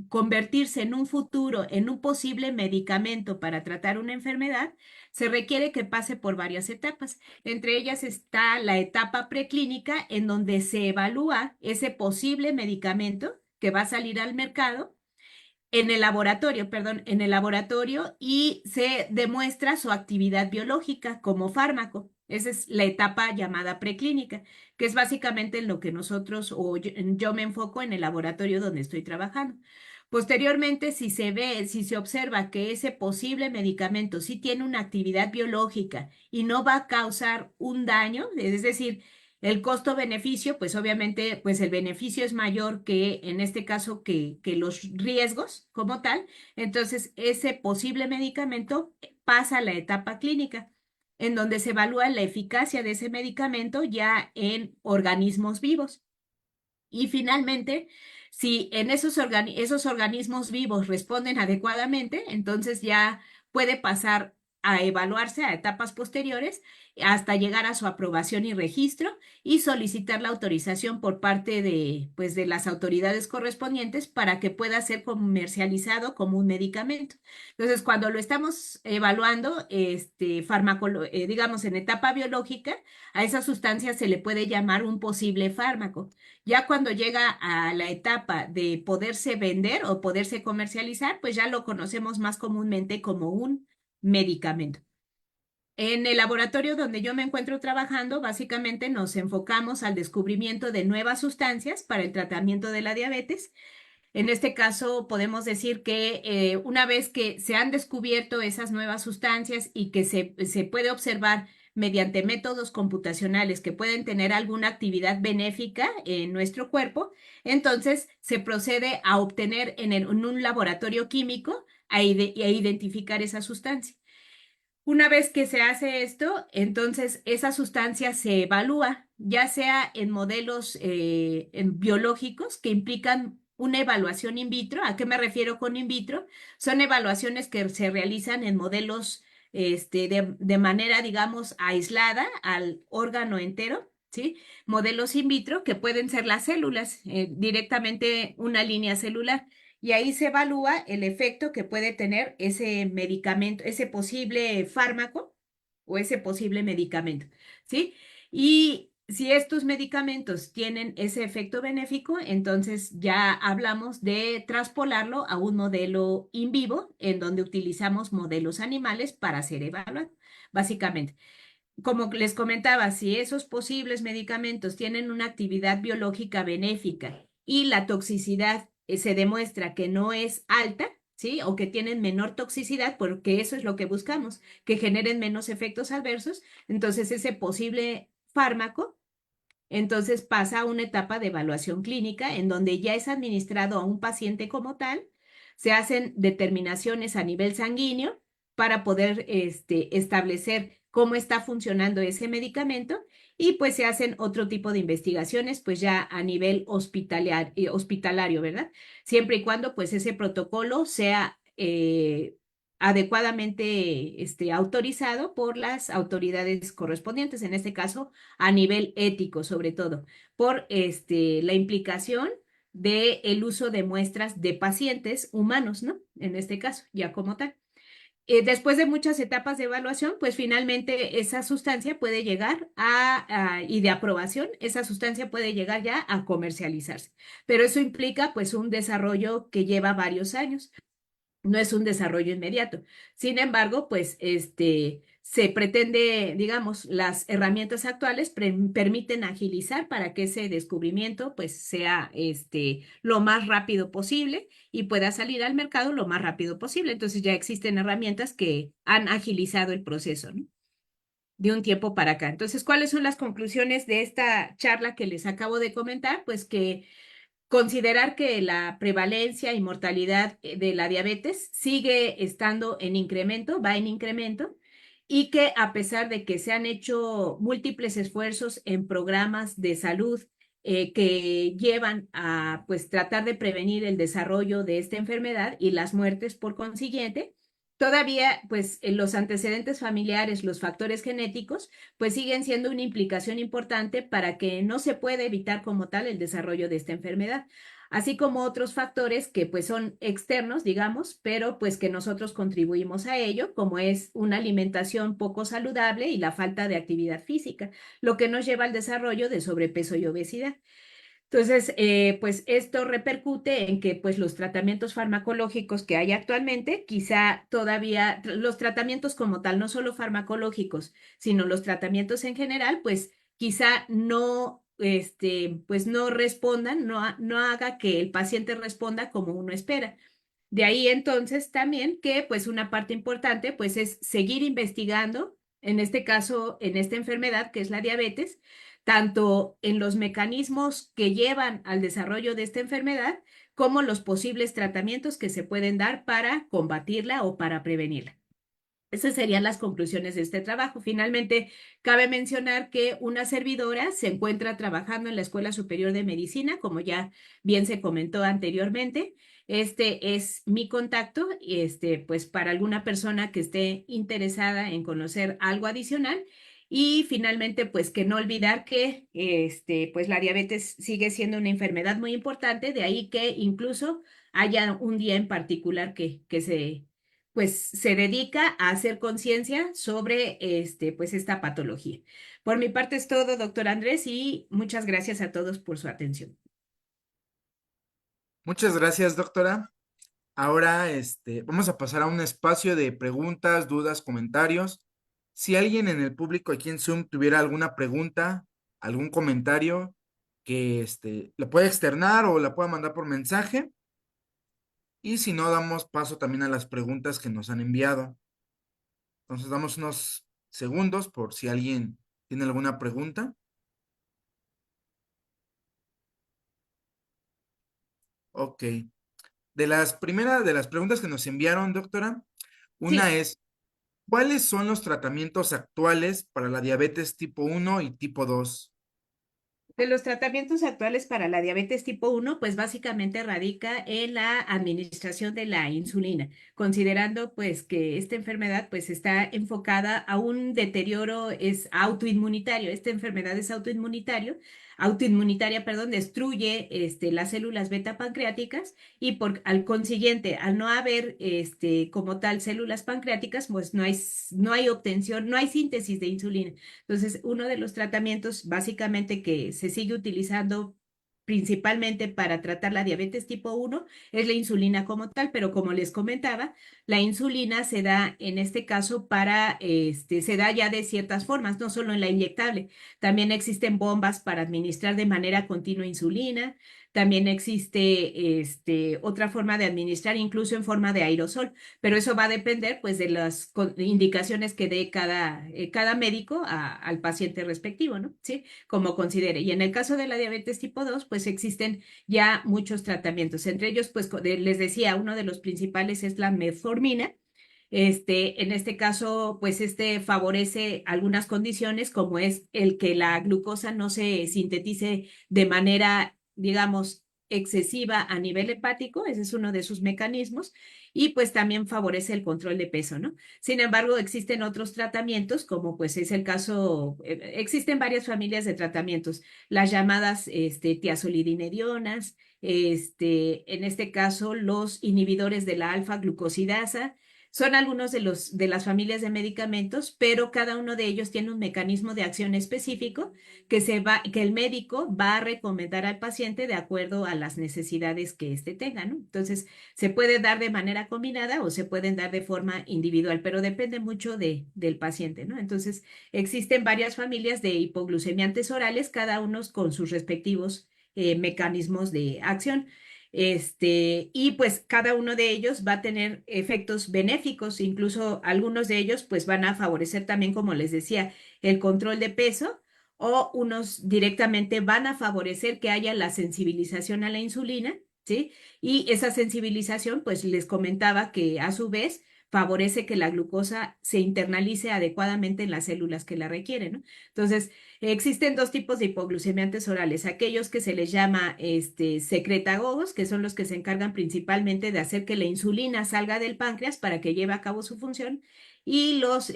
convertirse en un futuro, en un posible medicamento para tratar una enfermedad, se requiere que pase por varias etapas. Entre ellas está la etapa preclínica, en donde se evalúa ese posible medicamento que va a salir al mercado en el laboratorio, perdón, en el laboratorio, y se demuestra su actividad biológica como fármaco. Esa es la etapa llamada preclínica, que es básicamente en lo que nosotros, o yo me enfoco en el laboratorio donde estoy trabajando. Posteriormente, si se observa que ese posible medicamento sí tiene una actividad biológica y no va a causar un daño, es decir, el costo-beneficio, pues obviamente, pues el beneficio es mayor que en este caso que los riesgos como tal. Entonces, ese posible medicamento pasa a la etapa clínica, en donde se evalúa la eficacia de ese medicamento ya en organismos vivos. Y finalmente, si en esos organismos vivos responden adecuadamente, entonces ya puede pasar a evaluarse a etapas posteriores hasta llegar a su aprobación y registro y solicitar la autorización por parte de, pues, de las autoridades correspondientes para que pueda ser comercializado como un medicamento. Entonces, cuando lo estamos evaluando, digamos, en etapa biológica, a esa sustancia se le puede llamar un posible fármaco. Ya cuando llega a la etapa de poderse vender o poderse comercializar, pues ya lo conocemos más comúnmente como un medicamento. En el laboratorio donde yo me encuentro trabajando, básicamente nos enfocamos al descubrimiento de nuevas sustancias para el tratamiento de la diabetes. En este caso, podemos decir que una vez que se han descubierto esas nuevas sustancias y que se puede observar mediante métodos computacionales que pueden tener alguna actividad benéfica en nuestro cuerpo, entonces se procede a obtener en un laboratorio químico a identificar esa sustancia. Una vez que se hace esto, entonces esa sustancia se evalúa, ya sea en modelos biológicos que implican una evaluación in vitro. ¿A qué me refiero con in vitro? Son evaluaciones que se realizan en modelos de manera, digamos, aislada al órgano entero, ¿sí? Modelos in vitro que pueden ser las células, directamente una línea celular, y ahí se evalúa el efecto que puede tener ese medicamento, ese posible fármaco o ese posible medicamento, ¿sí? Y si estos medicamentos tienen ese efecto benéfico, entonces ya hablamos de traspolarlo a un modelo in vivo, en donde utilizamos modelos animales para ser evaluados, básicamente. Como les comentaba, si esos posibles medicamentos tienen una actividad biológica benéfica y la toxicidad se demuestra que no es alta, ¿sí? O que tienen menor toxicidad, porque eso es lo que buscamos, que generen menos efectos adversos, entonces ese posible fármaco entonces pasa a una etapa de evaluación clínica, en donde ya es administrado a un paciente como tal, se hacen determinaciones a nivel sanguíneo para poder establecer cómo está funcionando ese medicamento, y pues se hacen otro tipo de investigaciones pues ya a nivel hospitalario, ¿verdad? Siempre y cuando pues ese protocolo sea adecuadamente autorizado por las autoridades correspondientes, en este caso a nivel ético, sobre todo, por la implicación del uso de muestras de pacientes humanos, ¿no? En este caso, ya como tal. Después de muchas etapas de evaluación, pues finalmente esa sustancia puede llegar y de aprobación, esa sustancia puede llegar ya a comercializarse. Pero eso implica pues un desarrollo que lleva varios años. no es un desarrollo inmediato. Sin embargo, pues se pretende, digamos, las herramientas actuales permiten agilizar para que ese descubrimiento pues sea lo más rápido posible y pueda salir al mercado lo más rápido posible. Entonces ya existen herramientas que han agilizado el proceso, ¿no? De un tiempo para acá. Entonces, ¿cuáles son las conclusiones de esta charla que les acabo de comentar? Pues que considerar que la prevalencia y mortalidad de la diabetes sigue estando en incremento, va en incremento, y que a pesar de que se han hecho múltiples esfuerzos en programas de salud que llevan a pues tratar de prevenir el desarrollo de esta enfermedad y las muertes por consiguiente, todavía pues los antecedentes familiares, los factores genéticos, pues siguen siendo una implicación importante para que no se pueda evitar como tal el desarrollo de esta enfermedad, así como otros factores que pues son externos, digamos, pero pues que nosotros contribuimos a ello, como es una alimentación poco saludable y la falta de actividad física, lo que nos lleva al desarrollo de sobrepeso y obesidad. Entonces, pues esto repercute en que pues los tratamientos farmacológicos que hay actualmente, quizá todavía los tratamientos como tal, no solo farmacológicos, sino los tratamientos en general, pues quizá no, pues no respondan, no haga que el paciente responda como uno espera. De ahí entonces también que pues una parte importante pues es seguir investigando, en este caso, en esta enfermedad que es la diabetes, tanto en los mecanismos que llevan al desarrollo de esta enfermedad, como los posibles tratamientos que se pueden dar para combatirla o para prevenirla. Esas serían las conclusiones de este trabajo. Finalmente, cabe mencionar que una servidora se encuentra trabajando en la Escuela Superior de Medicina, como ya bien se comentó anteriormente. Este es mi contacto, pues para alguna persona que esté interesada en conocer algo adicional. Y finalmente, pues que no olvidar que pues la diabetes sigue siendo una enfermedad muy importante, de ahí que incluso haya un día en particular que se dedica a hacer conciencia sobre pues esta patología. Por mi parte es todo, doctor Andrés, y muchas gracias a todos por su atención. Muchas gracias, doctora. Ahora, vamos a pasar a un espacio de preguntas, dudas, comentarios. Si alguien en el público aquí en Zoom tuviera alguna pregunta, algún comentario, que la pueda externar o la pueda mandar por mensaje. Y si no, damos paso también a las preguntas que nos han enviado. Entonces, damos unos segundos por si alguien tiene alguna pregunta. Ok. De las preguntas que nos enviaron, doctora, una Sí, es, ¿cuáles son los tratamientos actuales para la diabetes tipo 1 y tipo 2? de los tratamientos actuales para la diabetes tipo uno, pues básicamente radica en la administración de la insulina, considerando pues que esta enfermedad pues está enfocada a un deterioro es autoinmunitario. Esta enfermedad es autoinmunitaria, perdón, destruye las células beta pancreáticas y al consiguiente, al no haber como tal células pancreáticas, pues no hay obtención, no hay síntesis de insulina. Entonces, uno de los tratamientos básicamente que se sigue utilizando principalmente para tratar la diabetes tipo uno es la insulina como tal, pero como les comentaba, la insulina se da en este caso se da ya de ciertas formas, no solo en la inyectable, también existen bombas para administrar de manera continua insulina, también existe otra forma de administrar incluso en forma de aerosol, pero eso va a depender pues de las indicaciones que dé cada médico al paciente respectivo, ¿no? Sí, como considere. Y en el caso de la diabetes tipo 2 pues existen ya muchos tratamientos. Entre ellos, pues les decía, uno de los principales es la metformina. En este caso, pues favorece algunas condiciones como es el que la glucosa no se sintetice de manera, digamos, excesiva a nivel hepático, ese es uno de sus mecanismos, y pues también favorece el control de peso, ¿no? Sin embargo, existen otros tratamientos, como pues es el caso, existen varias familias de tratamientos, las llamadas tiazolidinedionas, en este caso los inhibidores de la alfa-glucosidasa, Son algunos de las familias de medicamentos, pero cada uno de ellos tiene un mecanismo de acción específico que el médico va a recomendar al paciente de acuerdo a las necesidades que éste tenga, ¿no? Entonces, se puede dar de manera combinada o se pueden dar de forma individual, pero depende mucho del paciente, ¿no? Entonces, existen varias familias de hipoglucemiantes orales, cada uno con sus respectivos mecanismos de acción. Y pues cada uno de ellos va a tener efectos benéficos, incluso algunos de ellos pues van a favorecer también, como les decía, el control de peso o unos directamente van a favorecer que haya la sensibilización a la insulina, ¿sí? Y esa sensibilización pues les comentaba que a su vez favorece que la glucosa se internalice adecuadamente en las células que la requieren, ¿no? Entonces, existen dos tipos de hipoglucemiantes orales, aquellos que se les llama secretagogos, que son los que se encargan principalmente de hacer que la insulina salga del páncreas para que lleve a cabo su función, y los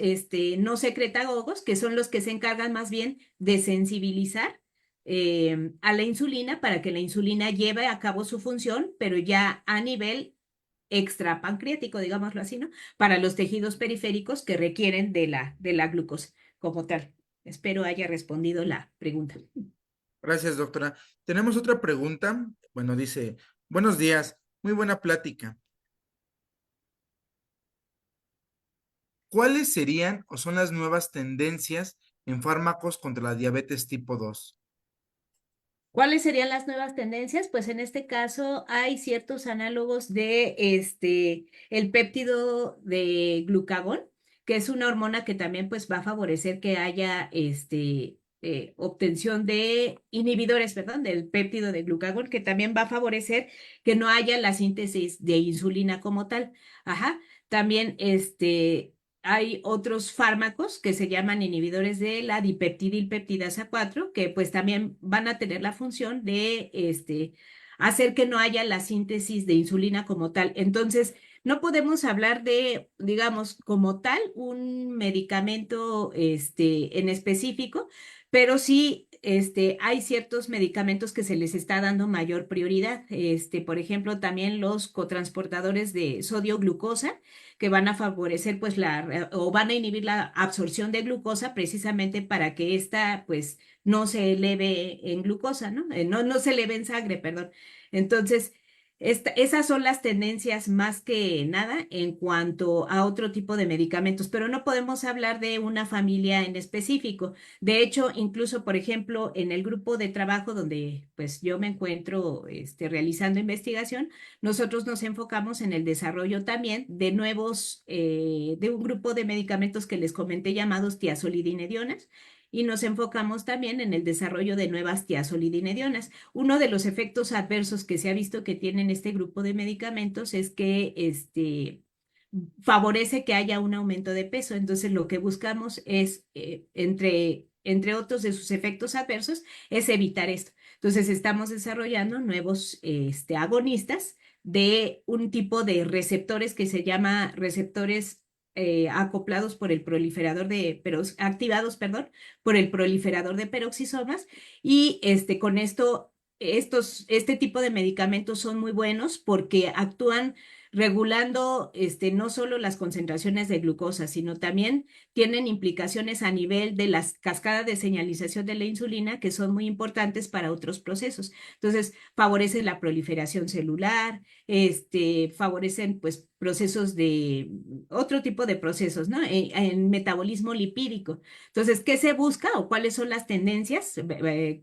no secretagogos, que son los que se encargan más bien de sensibilizar a la insulina para que la insulina lleve a cabo su función, pero ya a nivel extrapancreático, digámoslo así, ¿no? Para los tejidos periféricos que requieren de la glucosa como tal. Espero haya respondido la pregunta. Gracias, doctora. Tenemos otra pregunta. Bueno, dice, buenos días, muy buena plática. ¿Cuáles serían o son las nuevas tendencias en fármacos contra la diabetes tipo 2? ¿Cuáles serían las nuevas tendencias? Pues en este caso hay ciertos análogos de el péptido de glucagón, que es una hormona que también pues va a favorecer que haya obtención de inhibidores, perdón, del péptido de glucagón, que también va a favorecer que no haya la síntesis de insulina como tal. Ajá. También hay otros fármacos que se llaman inhibidores de la dipeptidilpeptidasa 4, que pues también van a tener la función de hacer que no haya la síntesis de insulina como tal. Entonces, no podemos hablar de, digamos, como tal, un medicamento en específico, pero sí hay ciertos medicamentos que se les está dando mayor prioridad. Por ejemplo, también los cotransportadores de sodio glucosa que van a favorecer pues o van a inhibir la absorción de glucosa precisamente para que esta pues no se eleve en glucosa, ¿no? No se eleve en sangre, perdón. Entonces, esas son las tendencias más que nada en cuanto a otro tipo de medicamentos, pero no podemos hablar de una familia en específico. De hecho, incluso, por ejemplo, en el grupo de trabajo donde pues yo me encuentro realizando investigación, nosotros nos enfocamos en el desarrollo también de de un grupo de medicamentos que les comenté llamados tiazolidinedionas, y nos enfocamos también en el desarrollo de nuevas tiazolidinedionas. Uno de los efectos adversos que se ha visto que tienen este grupo de medicamentos es que favorece que haya un aumento de peso. Entonces, lo que buscamos es, entre otros de sus efectos adversos, es evitar esto. Entonces, estamos desarrollando nuevos agonistas de un tipo de receptores que se llama receptores acoplados por el proliferador activados, perdón, por el proliferador de peroxisomas, y con esto, este tipo de medicamentos son muy buenos porque actúan regulando no solo las concentraciones de glucosa, sino también tienen implicaciones a nivel de las cascadas de señalización de la insulina que son muy importantes para otros procesos. Entonces, favorecen la proliferación celular, favorecen pues procesos de otro tipo de procesos, ¿no? En metabolismo lipídico. Entonces, ¿qué se busca o cuáles son las tendencias?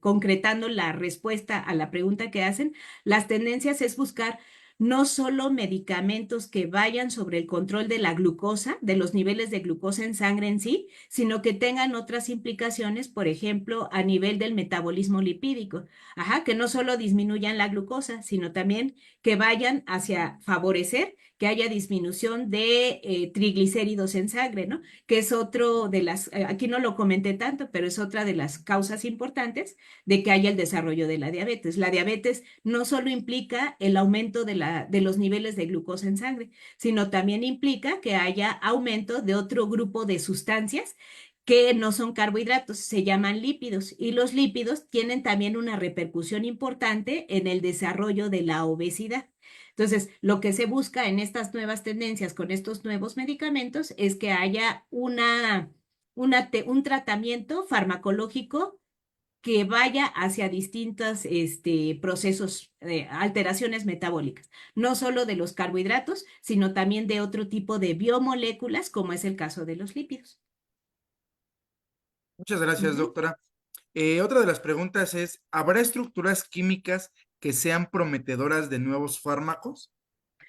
Concretando la respuesta a la pregunta que hacen, las tendencias es buscar no solo medicamentos que vayan sobre el control de la glucosa, de los niveles de glucosa en sangre en sí, sino que tengan otras implicaciones, por ejemplo, a nivel del metabolismo lipídico. Ajá, que no solo disminuyan la glucosa, sino también que vayan hacia favorecer que haya disminución de triglicéridos en sangre, ¿no? Que es otro de aquí no lo comenté tanto, pero es otra de las causas importantes de que haya el desarrollo de la diabetes. La diabetes no solo implica el aumento de los niveles de glucosa en sangre, sino también implica que haya aumento de otro grupo de sustancias que no son carbohidratos, se llaman lípidos, y los lípidos tienen también una repercusión importante en el desarrollo de la obesidad. Entonces, lo que se busca en estas nuevas tendencias con estos nuevos medicamentos es que haya un tratamiento farmacológico que vaya hacia distintos procesos, alteraciones metabólicas, no solo de los carbohidratos, sino también de otro tipo de biomoléculas, como es el caso de los lípidos. Muchas gracias, Ujú. doctora. Otra de las preguntas es, ¿habrá estructuras químicas que sean prometedoras de nuevos fármacos?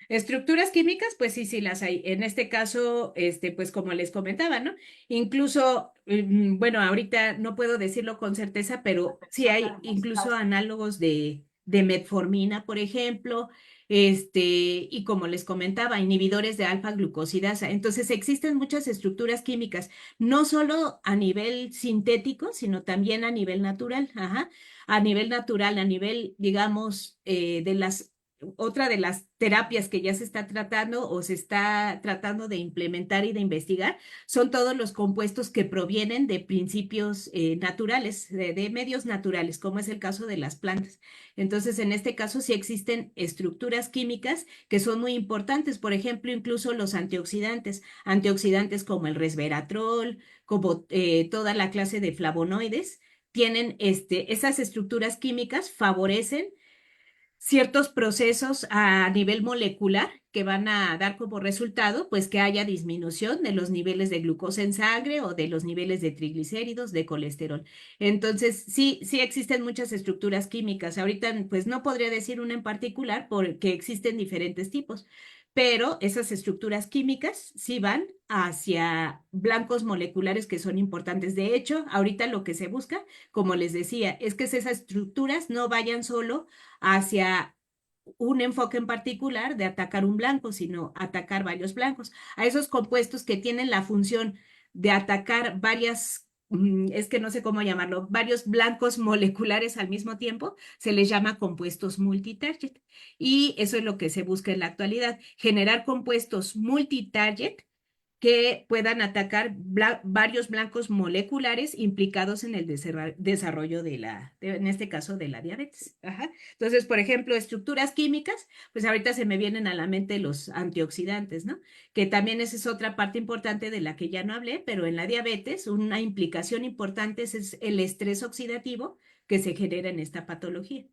Estructuras químicas, pues sí, sí las hay. En este caso, pues como les comentaba, ¿no? Incluso, bueno, ahorita no puedo decirlo con certeza, pero sí hay incluso análogos de metformina, por ejemplo, y como les comentaba, inhibidores de alfa glucosidasa. Entonces, existen muchas estructuras químicas, no solo a nivel sintético, sino también a nivel natural, ajá. A nivel natural, a nivel, digamos, de las otra de las terapias que ya se está tratando o se está tratando de implementar y de investigar son todos los compuestos que provienen de principios naturales, de medios naturales, como es el caso de las plantas. Entonces, en este caso sí existen estructuras químicas que son muy importantes, por ejemplo, incluso los antioxidantes, antioxidantes como el resveratrol, como toda la clase de flavonoides, tienen esas estructuras químicas favorecen ciertos procesos a nivel molecular que van a dar como resultado, pues que haya disminución de los niveles de glucosa en sangre o de los niveles de triglicéridos, de colesterol. Entonces, sí, sí existen muchas estructuras químicas. Ahorita, pues no podría decir una en particular porque existen diferentes tipos, pero esas estructuras químicas sí van hacia blancos moleculares que son importantes. De hecho, ahorita lo que se busca, como les decía, es que esas estructuras no vayan solo hacia un enfoque en particular de atacar un blanco, sino atacar varios blancos. A esos compuestos que tienen la función de atacar varias, es que no sé cómo llamarlo, varios blancos moleculares al mismo tiempo, se les llama compuestos multitarget. Y eso es lo que se busca en la actualidad, generar compuestos multitarget que puedan atacar varios blancos moleculares implicados en el desarrollo en este caso, de la diabetes. Ajá. Entonces, por ejemplo, estructuras químicas, pues ahorita se me vienen a la mente los antioxidantes, ¿no? Que también esa es otra parte importante de la que ya no hablé, pero en la diabetes una implicación importante es el estrés oxidativo que se genera en esta patología.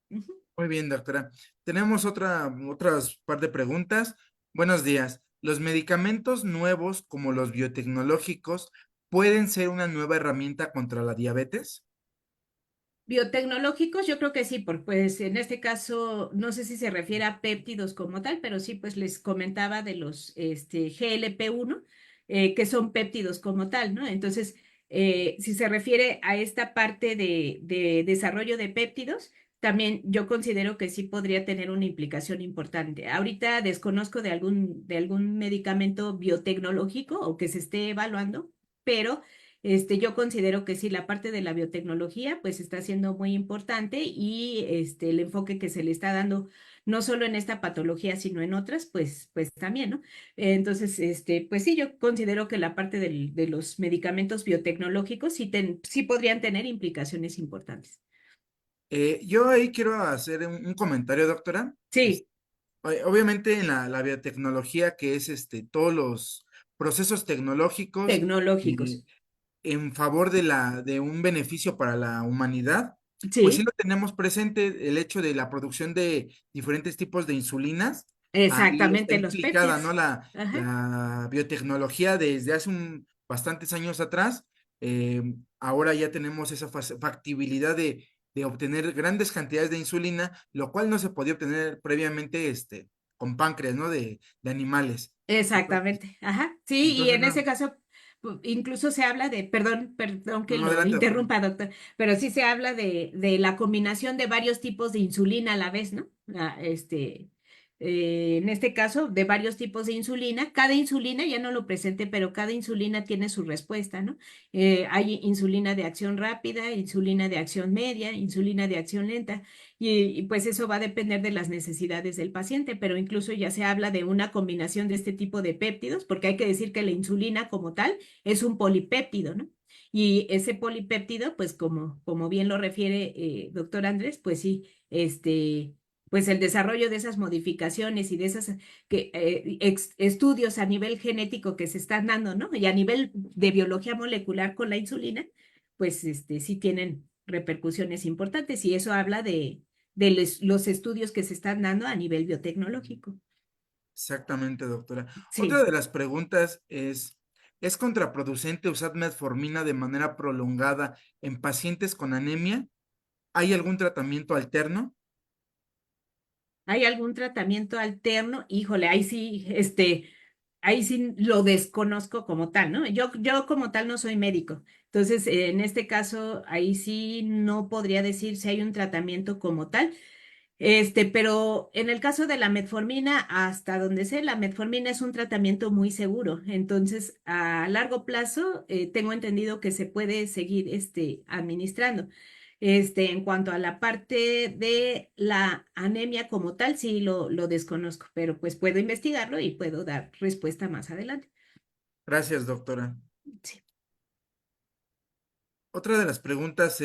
Ujú. Muy bien, doctora. Tenemos otras par de preguntas. Buenos días. ¿Los medicamentos nuevos, como los biotecnológicos, pueden ser una nueva herramienta contra la diabetes? Biotecnológicos, yo creo que sí, porque pues en este caso, no sé si se refiere a péptidos como tal, pero sí, pues les comentaba de los GLP-1, que son péptidos como tal, ¿no? Entonces, si se refiere a esta parte de desarrollo de péptidos, también yo considero que sí podría tener una implicación importante. Ahorita desconozco de algún medicamento biotecnológico o que se esté evaluando, pero yo considero que sí, la parte de la biotecnología pues está siendo muy importante y el enfoque que se le está dando no solo en esta patología, sino en otras, pues también, ¿no? Entonces, pues sí, yo considero que la parte de los medicamentos biotecnológicos sí podrían tener implicaciones importantes. Yo ahí quiero hacer un comentario, doctora. Sí, Obviamente en la biotecnología, que es todos los procesos tecnológicos eh, tecnológicos. en favor de un beneficio para la humanidad, pues sí Sí, lo tenemos presente el hecho de la producción de diferentes tipos de insulinas. Ahí está exactamente, los implicada, ¿no? péptidos. Ajá. La biotecnología desde hace bastantes años atrás. Ahora ya tenemos esa factibilidad de obtener grandes cantidades de insulina, lo cual no se podía obtener previamente con páncreas, ¿no? De animales. Entonces, Exactamente, ajá. Sí, y entonces, en ese no, caso incluso se habla perdón que no, lo adelante, doctora. interrumpa, doctor, pero sí se habla de la combinación de varios tipos de insulina a la vez, ¿no? En este caso, de varios tipos de insulina. Cada insulina, ya no lo presente, pero cada insulina tiene su respuesta, ¿no? Hay insulina de acción rápida, insulina de acción media, insulina de acción lenta. Pues eso va a depender de las necesidades del paciente, pero incluso ya se habla de una combinación de este tipo de péptidos, porque hay que decir que la insulina como tal es un polipéptido, ¿no? Y ese polipéptido, pues como bien lo refiere doctor Andrés, pues sí, pues el desarrollo de esas modificaciones y de esas estudios a nivel genético que se están dando, ¿no? Y a nivel de biología molecular con la insulina, pues sí tienen repercusiones importantes y eso habla de los estudios que se están dando a nivel biotecnológico. Exactamente, doctora. Otra Sí. de las preguntas ¿es contraproducente usar metformina de manera prolongada en pacientes con anemia? ¿Hay algún tratamiento alterno? ¿Hay algún tratamiento alterno? Híjole, ahí sí lo desconozco como tal, ¿no? Yo como tal no soy médico. Entonces, en este caso, ahí sí no podría decir si hay un tratamiento como tal. Pero en el caso de la metformina, hasta donde sé, la metformina es un tratamiento muy seguro. Entonces, a largo plazo, tengo entendido que se puede seguir, administrando. En cuanto a la parte de la anemia como tal, sí lo desconozco, pero pues puedo investigarlo y puedo dar respuesta más adelante. Gracias, doctora. Sí. Otra de las preguntas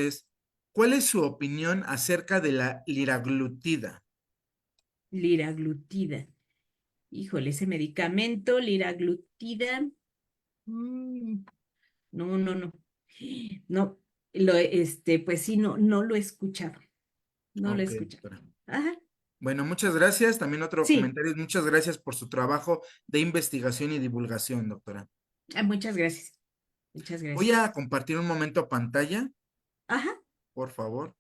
¿cuál es su opinión acerca de la liraglutida? Liraglutida. Híjole, ese medicamento, liraglutida. mm, No, no, no. No, pues sí, no lo he escuchado. No lo he Ok, escuchado. doctora. Ajá. Bueno, muchas gracias. También otro Sí. comentario, muchas gracias por su trabajo de investigación y divulgación, doctora. Muchas gracias. Muchas Voy gracias. a compartir un momento pantalla, Ajá. por favor.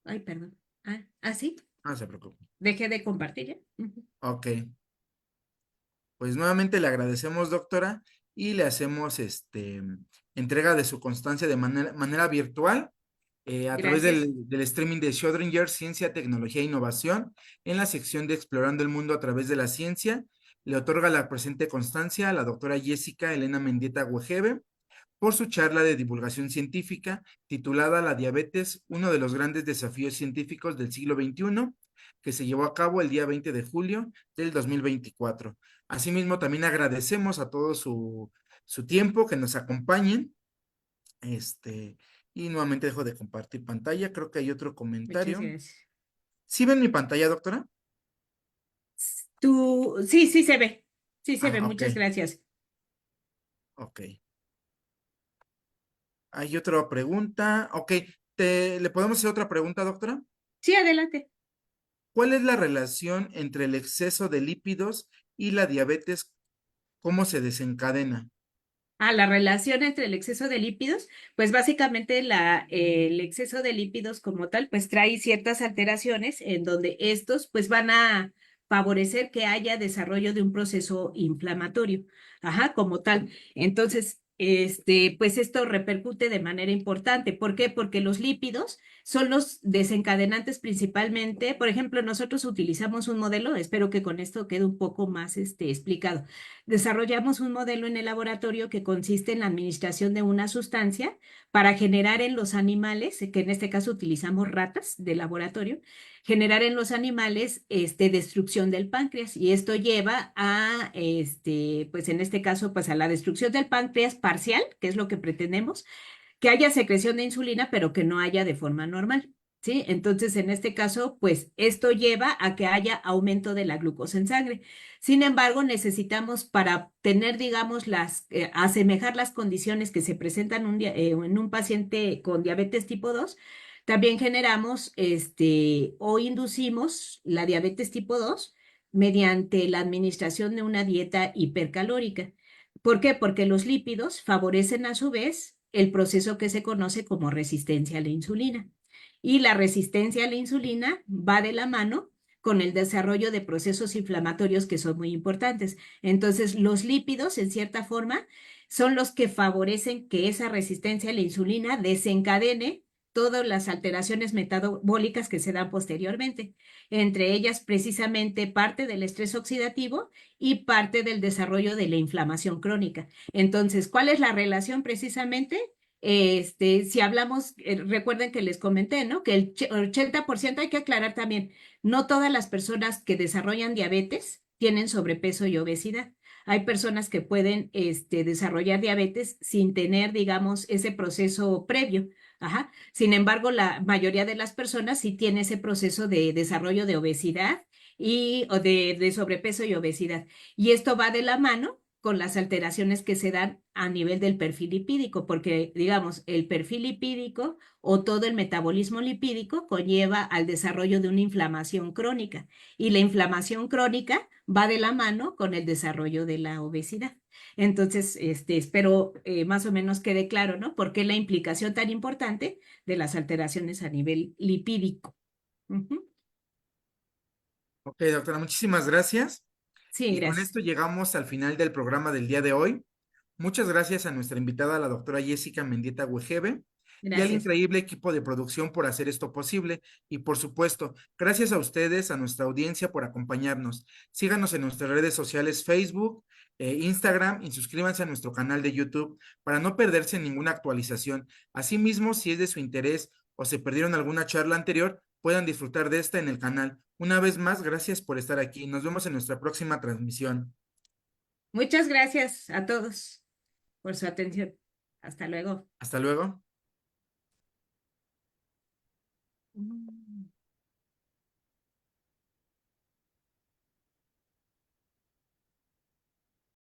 Ay, perdón. Sí. No se preocupe. Dejé de compartir ya. Ujú. Ok, pues nuevamente le agradecemos, doctora, y le hacemos entrega de su constancia de manera virtual a través Gracias. del streaming de Schrödinger, Ciencia, Tecnología e Innovación, en la sección de Explorando el Mundo a través de la Ciencia. Le otorga la presente constancia a la doctora Jessica Elena Mendieta Wegebe por su charla de divulgación científica titulada La diabetes, uno de los grandes desafíos científicos del siglo XXI, que se llevó a cabo el día 20 de julio del 2024. Asimismo, también agradecemos a todo su tiempo que nos acompañen. Este, y nuevamente dejo de compartir pantalla. Creo que hay otro Muchas comentario. gracias. ¿Sí ven mi pantalla, doctora? Sí, sí se ve. Sí se ve. Ah, ok, Muchas gracias. ok. Hay otra pregunta. Ok, ¿le podemos hacer otra pregunta, doctora? Sí, adelante. ¿Cuál es la relación entre el exceso de lípidos y la diabetes? ¿Cómo se desencadena? La relación entre el exceso de lípidos, pues básicamente el exceso de lípidos como tal, pues trae ciertas alteraciones en donde estos pues van a favorecer que haya desarrollo de un proceso inflamatorio, ajá, como tal. Entonces, pues esto repercute de manera importante. ¿Por qué? Porque los lípidos son los desencadenantes principalmente. Por ejemplo, nosotros utilizamos un modelo, espero que con esto quede un poco más explicado. Desarrollamos un modelo en el laboratorio que consiste en la administración de una sustancia para generar en los animales, que en este caso utilizamos ratas de laboratorio, generar en los animales destrucción del páncreas y esto lleva a, pues en este caso, pues a la destrucción del páncreas parcial, que es lo que pretendemos, que haya secreción de insulina, pero que no haya de forma normal. ¿Sí? Entonces, en este caso, pues esto lleva a que haya aumento de la glucosa en sangre. Sin embargo, necesitamos para tener, digamos, asemejar las condiciones que se presentan en un paciente con diabetes tipo 2, también generamos o inducimos la diabetes tipo 2 mediante la administración de una dieta hipercalórica. ¿Por qué? Porque los lípidos favorecen a su vez el proceso que se conoce como resistencia a la insulina. Y la resistencia a la insulina va de la mano con el desarrollo de procesos inflamatorios que son muy importantes. Entonces, los lípidos, en cierta forma, son los que favorecen que esa resistencia a la insulina desencadene todas las alteraciones metabólicas que se dan posteriormente, entre ellas precisamente parte del estrés oxidativo y parte del desarrollo de la inflamación crónica. Entonces, ¿cuál es la relación precisamente? Si hablamos, recuerden que les comenté, ¿no? Que el 80% hay que aclarar también, no todas las personas que desarrollan diabetes tienen sobrepeso y obesidad. Hay personas que pueden desarrollar diabetes sin tener, digamos, ese proceso previo. Ajá. Sin embargo, la mayoría de las personas sí tiene ese proceso de desarrollo de obesidad o de sobrepeso y obesidad. Y esto va de la mano con las alteraciones que se dan a nivel del perfil lipídico, porque, digamos, el perfil lipídico o todo el metabolismo lipídico conlleva al desarrollo de una inflamación crónica. Y la inflamación crónica va de la mano con el desarrollo de la obesidad. Entonces, espero más o menos quede claro, ¿no? ¿Por qué la implicación tan importante de las alteraciones a nivel lipídico? Ujú. Ok, doctora, muchísimas gracias. Sí, Y con gracias. esto llegamos al final del programa del día de hoy. Muchas gracias a nuestra invitada, la doctora Jessica Mendieta Wegebe, y al Gracias. increíble equipo de producción por hacer esto posible. Y por supuesto, gracias a ustedes, a nuestra audiencia por acompañarnos. Síganos en nuestras redes sociales Facebook, Instagram y suscríbanse a nuestro canal de YouTube para no perderse ninguna actualización. Asimismo, si es de su interés o se perdieron alguna charla anterior, puedan disfrutar de esta en el canal. Una vez más, gracias por estar aquí. Nos vemos en nuestra próxima transmisión. Muchas gracias a todos por su atención. Hasta luego. Hasta luego.